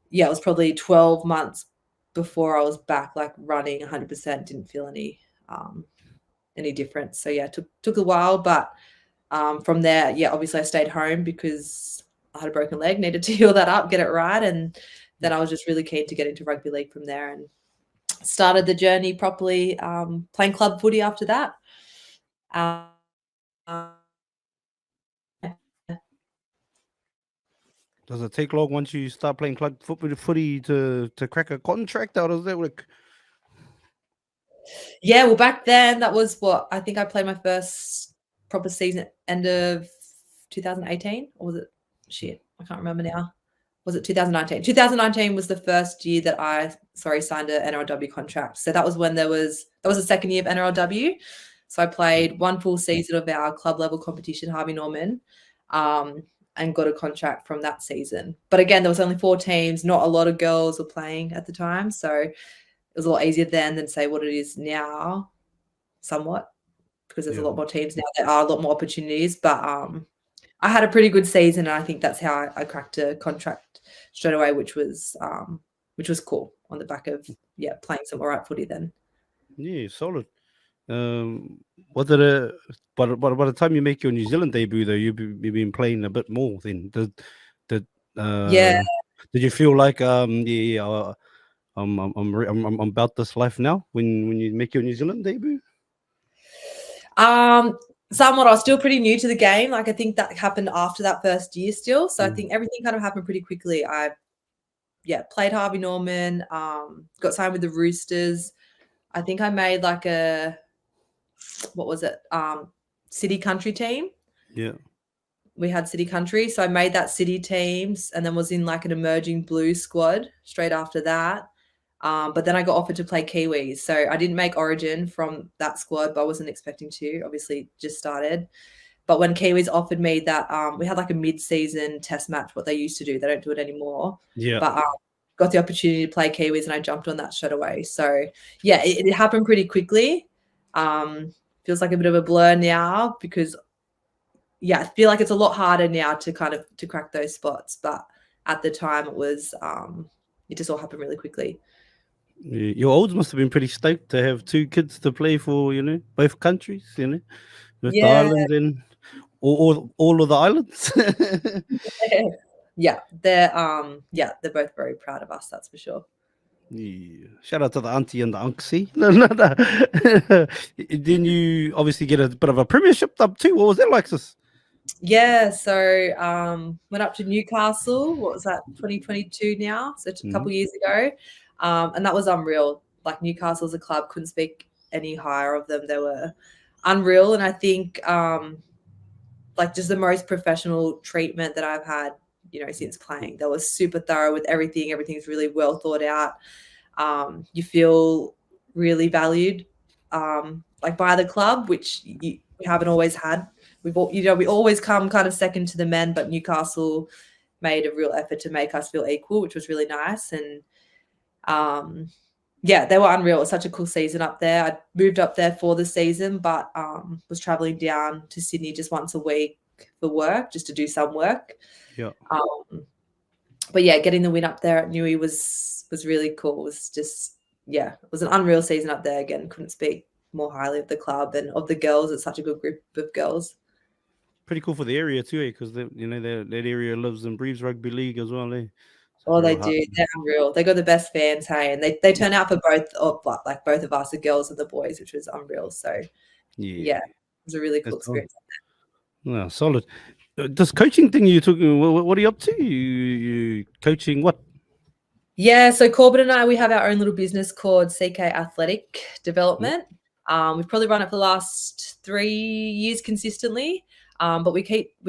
yeah, it was probably 12 months before I was back, like running 100%. Didn't feel any difference. So yeah, it took a while, but from there, yeah, obviously I stayed home because I had a broken leg, needed to heal that up, get it right. And then I was just really keen to get into rugby league from there and started the journey properly, playing club footy after that. Does it take long once you start playing club footy to crack a contract? Or does that work? Yeah, well, back then that was what I think I played my first proper season end of 2018, or was it I can't remember now. Was it 2019? 2019 was the first year that I signed an NRLW contract. So that was when that was the second year of NRLW. So I played one full season of our club level competition, Harvey Norman. and got a contract from that season. But again, there was only 4 teams. Not a lot of girls were playing at the time, so it was a lot easier then than say what it is now, somewhat, because there's a lot more teams now. There are a lot more opportunities, but I had a pretty good season, and I think that's how I cracked a contract straight away, which was cool on the back of playing some alright footy then. Yeah, solid. What did by the time you make your New Zealand debut, though, you've been playing a bit more. Then did you feel like I'm about this life now when you make your New Zealand debut? Somewhat. I was still pretty new to the game. Like I think that happened after that first year still. So I think everything kind of happened pretty quickly. I played Harvey Norman, got signed with the Roosters. I think I made like a city country team. Yeah. We had city country. So I made that city teams and then was in like an emerging blue squad straight after that. But then I got offered to play Kiwis. So I didn't make Origin from that squad, but I wasn't expecting to. Obviously, just started. But when Kiwis offered me that, we had like a mid-season test match, what they used to do. They don't do it anymore. Yeah. But got the opportunity to play Kiwis and I jumped on that straight away. So, yeah, it happened pretty quickly. Feels like a bit of a blur now because, I feel like it's a lot harder now to crack those spots. But at the time, it was it just all happened really quickly. Your olds must have been pretty stoked to have 2 kids to play for, both countries, with the islands and all of the islands. They're both very proud of us, that's for sure. Yeah. Shout out to the auntie and the unksy. No. Then you obviously get a bit of a premiership up too. What was that like, sis? Yeah, so went up to Newcastle. What was that, 2022 now? So a couple years ago. And that was unreal. Like Newcastle as a club, couldn't speak any higher of them. They were unreal. And I think like just the most professional treatment that I've had, since playing. They were super thorough with everything. Everything's really well thought out. You feel really valued like by the club, which we haven't always had. We always come kind of second to the men, but Newcastle made a real effort to make us feel equal, which was really nice. And they were unreal. It was such a cool season up there. I moved up there for the season, but was traveling down to Sydney just once a week for work, just to do some work. Yeah. But getting the win up there at Newey was really cool. It was just, it was an unreal season up there. Again, couldn't speak more highly of the club and of the girls. It's such a good group of girls. Pretty cool for the area too, because that area lives and breathes rugby league as well. Oh, they do. They're unreal. They got the best fans, hey, and they turn out for both of us, the girls and the boys, which was unreal. So, it was a really cool experience. No, solid. This coaching thing you took, what are you up to? You coaching what? Yeah, so Corbin and I, we have our own little business called CK Athletic Development. We've probably run it for the last 3 years consistently, but we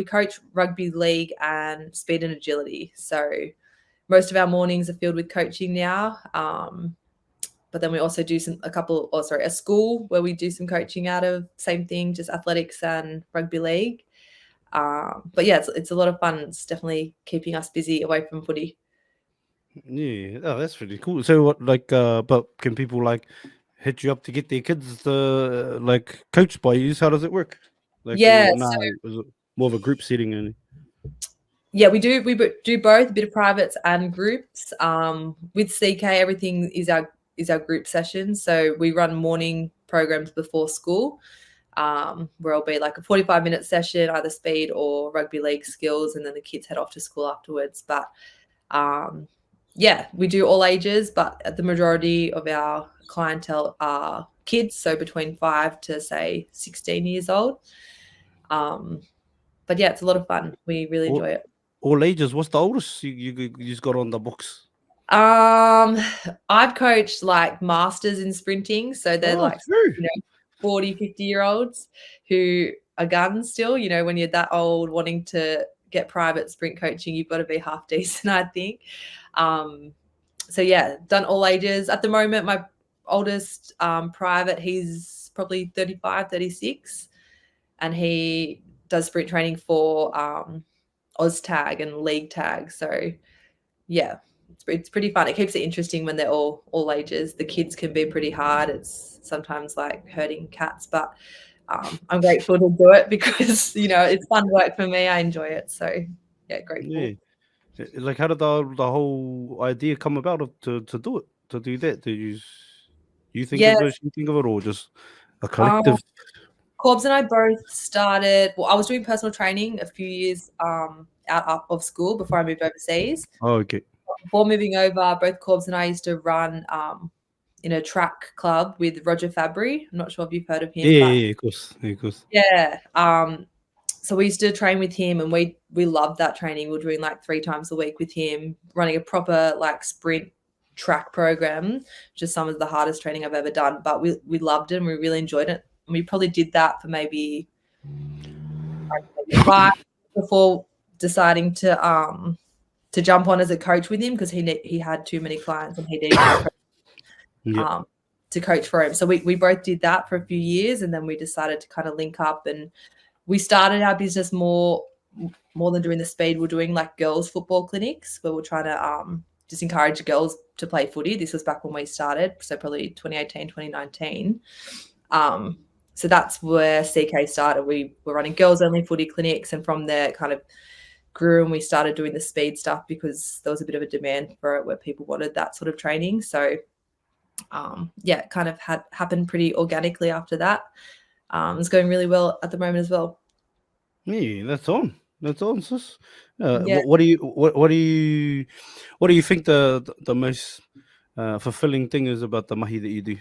coach rugby league and speed and agility. So most of our mornings are filled with coaching now. But then we also do a school where we do some coaching out of, same thing, just athletics and rugby league. But it's a lot of fun. It's definitely keeping us busy away from footy. Yeah, that's really cool. So what, but can people hit you up to get their kids coached by you? How does it work? Is it more of a group setting only? Yeah, we do both, a bit of privates and groups. With CK, everything is our group session. So we run morning programs before school, where it'll be like a 45-minute session, either speed or rugby league skills, and then the kids head off to school afterwards. But we do all ages, but the majority of our clientele are kids, so between 5 to say 16 years old. But it's a lot of fun. We really enjoy it. All ages. What's the oldest you just got on the books? I've coached like masters in sprinting, so they're 40, 50-year-olds who are guns still. When you're that old wanting to get private sprint coaching, you've got to be half decent, I think. Done all ages. At the moment, my oldest private, he's probably 35, 36, and he does sprint training for Oz tag and league tag. So yeah, it's pretty fun. It keeps it interesting when they're all ages. The kids can be pretty hard. It's sometimes like herding cats, but I'm grateful to do it because it's fun work for me. I enjoy it. So yeah, grateful. Yeah. Like, how did the whole idea come about to do it, to do that? Did you think of it? You think of it, or just a collective? Corbs and I both started. Well, I was doing personal training a few years out of school before I moved overseas. Oh, okay. Before moving over, both Corbs and I used to run in a track club with Roger Fabry. I'm not sure if you've heard of him. Yeah, of course. Yeah. So we used to train with him, and we loved that training. We were doing like 3 times a week with him, running a proper like sprint track program, just some of the hardest training I've ever done. But we loved it and we really enjoyed it. And we probably did that for maybe 5 before deciding to jump on as a coach with him, because he had too many clients and he needed to coach for him. So we both did that for a few years, and then we decided to kind of link up, and we started our business more than doing the speed. We're doing like girls football clinics where we're trying to just encourage girls to play footy. This was back when we started, so probably 2018, 2019. So that's where CK started. We were running girls only footy clinics, and from there it kind of grew, and we started doing the speed stuff because there was a bit of a demand for it where people wanted that sort of training. So it kind of had happened pretty organically after that. It's going really well at the moment as well. Yeah, that's on, sis. What do you think the most fulfilling thing is about the mahi that you do?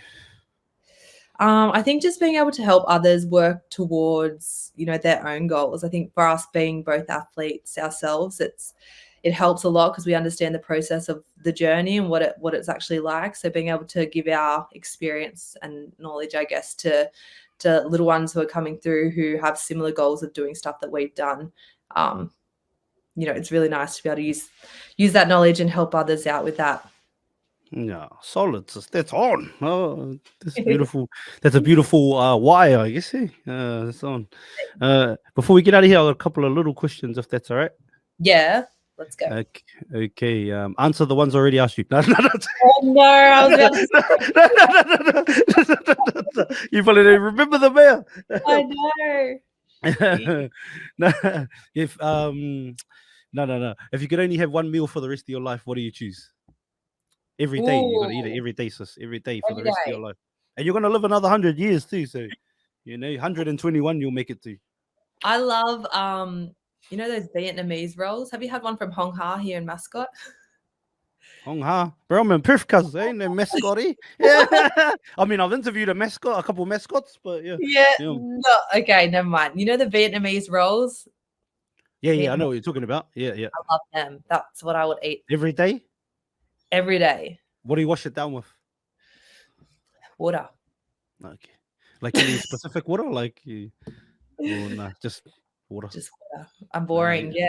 I think just being able to help others work towards, their own goals. I think for us being both athletes ourselves, it helps a lot because we understand the process of the journey and what it's actually like. So being able to give our experience and knowledge, I guess, to little ones who are coming through who have similar goals of doing stuff that we've done, it's really nice to be able to use that knowledge and help others out with that. Yeah, solid. That's on. Oh, that's beautiful. That's a beautiful why, I guess. That's on. Before we get out of here, I've got a couple of little questions, if that's all right. Yeah, let's go. Okay. Answer the ones I already asked you. No. Oh no, I was about to no. You probably don't remember the mail. I know. No. If you could only have one meal for the rest of your life, what do you choose? Every day. You got to eat it every day, sis. Every day for the rest of your life. And you're going to live another 100 years too. So, 121 you'll make it to. I love, those Vietnamese rolls. Have you had one from Hong Ha here in Mascot? Hong Ha? Bro, I'm in Perth, cuz ain't no mascot, eh? Yeah. I mean, I've interviewed a couple of mascots, but yeah. No, okay, never mind. You know the Vietnamese rolls? Yeah, I know what you're talking about. Yeah. I love them. That's what I would eat. Every day? Every day. What do you wash it down with? Water. Okay. Like any specific water? Like, nah, just water. Just water. I'm boring, yeah.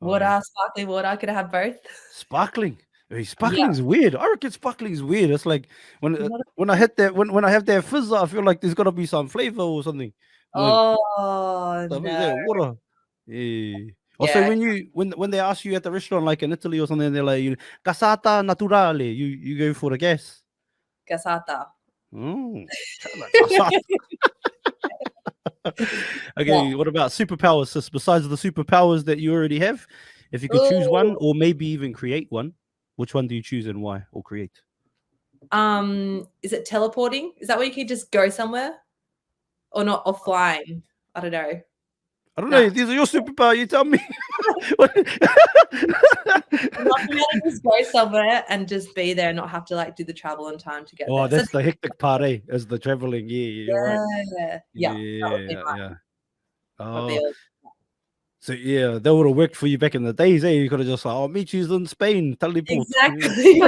Water, sparkling water. I could have both. Sparkling. Sparkling's weird. I reckon sparkling's weird. It's like when I hit that when I have that fizz, I feel like there's gotta be some flavor or something. No. Water. Yeah. Also, when they ask you at the restaurant, like in Italy or something, they're like, "Gasata naturale." You go for the gas. Gasata. Oh. Okay. What about superpowers, sis? Besides the superpowers that you already have, if you could choose one, or maybe even create one, which one do you choose and why, or create? Is it teleporting? Is that where you can just go somewhere, or not, or flying? I don't know. I don't know. These are your superpowers. You tell me. Not to be able to just go somewhere and just be there and not have to like do the travel and time to get there. That's the hectic part, eh? Is the traveling. You're right. Yeah. Oh. So that would have worked for you back in the days, eh? You could have just like, I'll meet you in Spain, teleport. Exactly.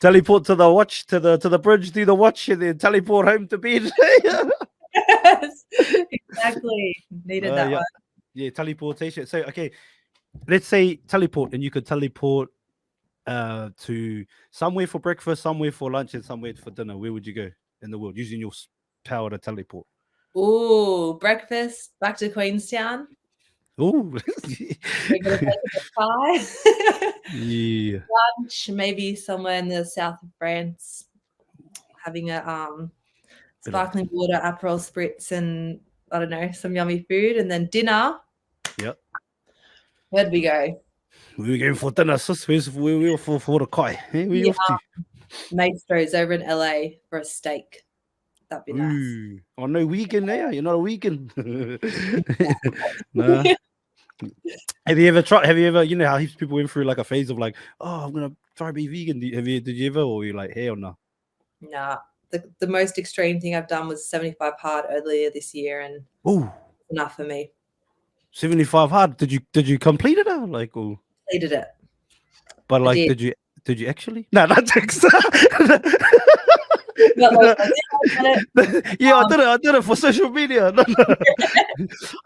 Teleport to the watch, to the bridge, do the watch, and then teleport home to bed. Yes, exactly. Needed that one. Yeah, teleportation. So okay, let's say teleport, and you could teleport to somewhere for breakfast, somewhere for lunch, and somewhere for dinner. Where would you go in the world using your power to teleport? Ooh, breakfast back to Queenstown. Oh, We're gonna take a bit of pie. yeah. Lunch, maybe somewhere in the south of France, having a Bit of- sparkling water, Aperol spritz, and I don't know, some yummy food, and then dinner. Yep. Where'd we go? We were going for dinner, sis. Where we were for the kai. Hey, where you off to? Maestro's over in LA for a steak. That'd be nice. Ooh. Oh, no vegan there. You're not a vegan. Nah. Have you ever, you know how heaps of people went through like a phase of like, oh, I'm gonna try to be vegan. Did you ever, or you like, hell no? Nah. The most extreme thing I've done was 75 hard earlier this year, and Ooh, enough for me. 75 hard. Did you complete it? Like, oh, Completed it. but I like, did. did you actually? No, not text. But, like, I did it. Yeah, I did it for social media. No, no.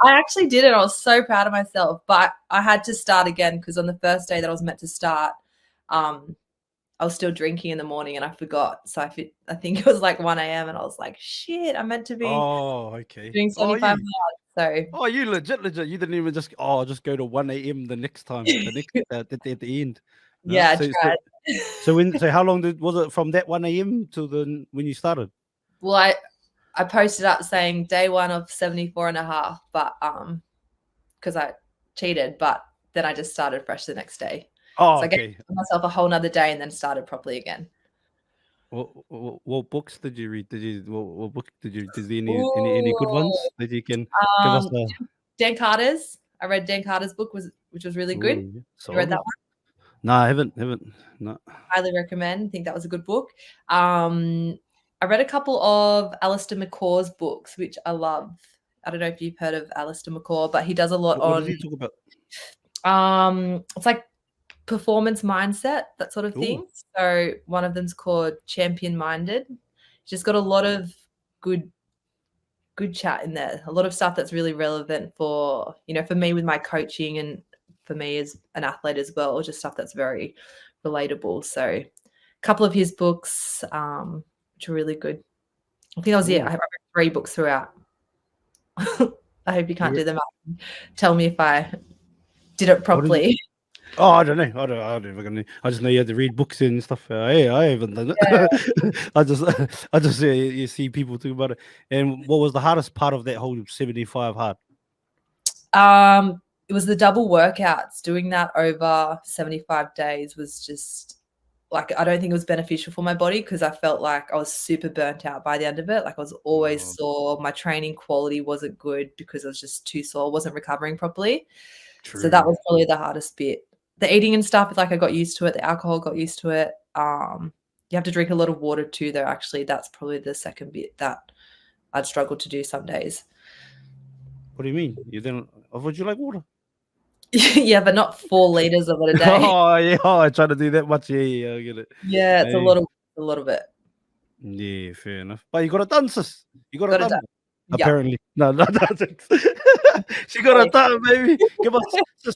I actually did it. I was so proud of myself, but I had to start again because on the first day that I was meant to start, I was still drinking in the morning and I forgot. So I think it was like 1 a.m. and I was like, shit, I'm meant to be Oh, okay. doing 75 you, hard. So you legit. You didn't even just go to 1 a.m. the next time, the next at the end. No? yeah, I So, tried. so how long was it from that 1 a.m. to when you started? Well, I posted up saying day 1 of 74 and a half, but because I cheated, but then I just started fresh the next day. Oh, So I okay. gave myself a whole nother day and then started properly again. What books did you read? What book did you? Did any good ones that you can give us? Dan Carter's. I read Dan Carter's book which was really good. Ooh, You read that one? No, I haven't. No. Highly recommend. I think that was a good book. I read a couple of Alistair McCaw's books, which I love. I don't know if you've heard of Alistair McCaw, but he does a lot What on. does he talk about? It's like performance mindset, that sort of thing. Ooh. So one of them's called Champion Minded. Just got a lot of good chat in there. A lot of stuff that's really relevant for, for me with my coaching and for me as an athlete as well, just stuff that's very relatable. So a couple of his books, which are really good. I think that was it. I read 3 books throughout. I hope you can't do them up. Tell me if I did it properly. Oh, I don't know. I just know you had to read books and stuff. I haven't done it. Yeah. I just you see people talk about it. And what was the hardest part of that whole 75 hard? It was the double workouts. Doing that over 75 days was just like, I don't think it was beneficial for my body because I felt like I was super burnt out by the end of it. Like I was always sore. My training quality wasn't good because I was just too sore. I wasn't recovering properly. True. So that was probably the hardest bit. The eating and stuff, like I got used to it. The alcohol got used to it. You have to drink a lot of water too, though. Actually, that's probably the second bit that I'd struggle to do some days. What do you mean? You didn't? Would you like water? Yeah, but not 4 liters of it a day. Oh yeah, I try to do that much. Yeah, I get it. Yeah, it's a lot of it. Yeah, fair enough. But you got it done, sis. You got it done. Apparently, no, she got it done, baby.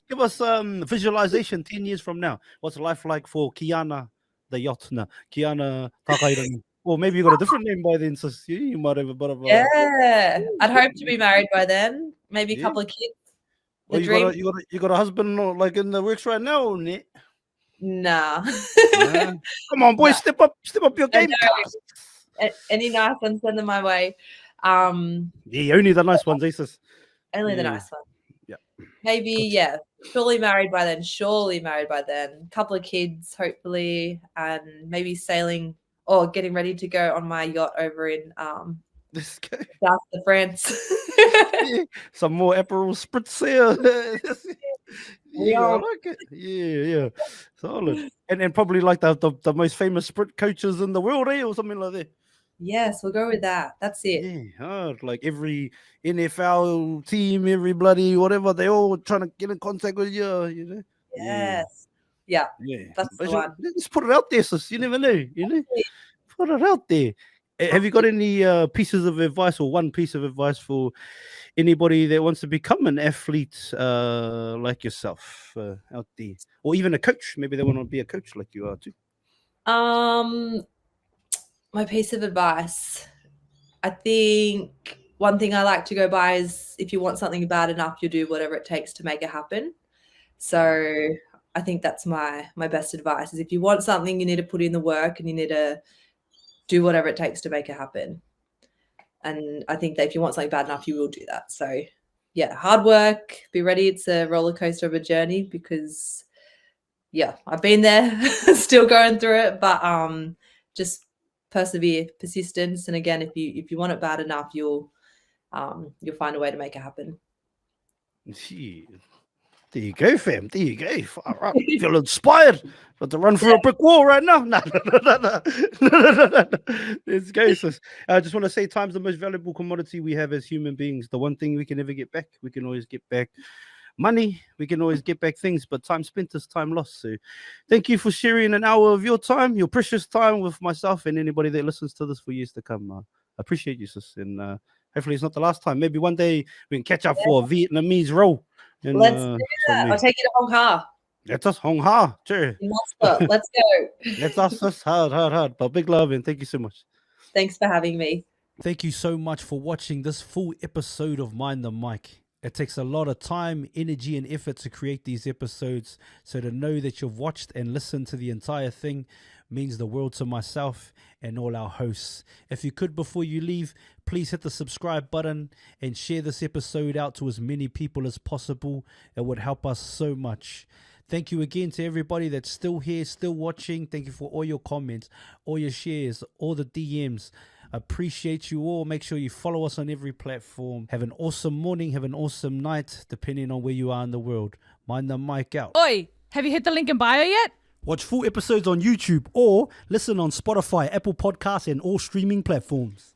Give us visualization 10 years from now. What's life like for Kiana the yacht? No, Kiana Takairangi. Or maybe you got a different name by then, sis. You might have a bit of a. Yeah, I'd hope to be married by then. Maybe a couple of kids. Well, you got a husband like in the works right now, or not? Nah. Come on, boy, step up your game. Any nice ones, send them my way. Yeah, only the nice ones, sis. Only the nice ones. Yeah. Maybe, surely married by then. Couple of kids, hopefully, and maybe sailing or getting ready to go on my yacht over in south of France. Some more Aperol spritz here. Yeah, I like it. Yeah. Solid. And probably like the most famous sprint coaches in the world, or something like that. Yes, we'll go with that. That's it. Yeah, like every NFL team, every bloody whatever, they all trying to get in contact with you, you know. Yes. Yeah. That's the one. Just put it out there, sis. You never know, Put it out there. Have you got any pieces of advice or one piece of advice for anybody that wants to become an athlete like yourself out there, or even a coach? Maybe they want to be a coach like you are too. My piece of advice, I think one thing I like to go by is if you want something bad enough, you'll do whatever it takes to make it happen. So I think that's my best advice is if you want something, you need to put in the work and you need to do whatever it takes to make it happen. And I think that if you want something bad enough, you will do that. So yeah, hard work, be ready. It's a roller coaster of a journey because yeah, I've been there, still going through it, but just persevere, persistence. And again, if you want it bad enough, you'll find a way to make it happen. Shit. There you go, fam. There you go. Far out. Feel inspired. Got to run through a brick wall right now. No. Let's go, sis. I just want to say time's the most valuable commodity we have as human beings. The one thing we can never get back. We can always get back money. We can always get back things, but time spent is time lost. So thank you for sharing an hour of your time, your precious time with myself and anybody that listens to this for years to come. I appreciate you, sis. And hopefully it's not the last time. Maybe one day we can catch up for a Vietnamese roll. And, let's do that. I'll take you to Hong Ha. Let us Hong Ha. Sure. Let's go. Let's us hard. But big love and thank you so much. Thanks for having me. Thank you so much for watching this full episode of Mind the Mic. It takes a lot of time, energy, and effort to create these episodes. So to know that you've watched and listened to the entire thing means the world to myself and all our hosts. If you could, before you leave, please hit the subscribe button and share this episode out to as many people as possible. It would help us so much. Thank you again to everybody that's still here, still watching. Thank you for all your comments, all your shares, all the DMs. Appreciate you all. Make sure you follow us on every platform. Have an awesome morning. Have an awesome night, depending on where you are in the world. Mind the mic out. Oi, have you hit the link in bio yet? Watch full episodes on YouTube or listen on Spotify, Apple Podcasts, and all streaming platforms.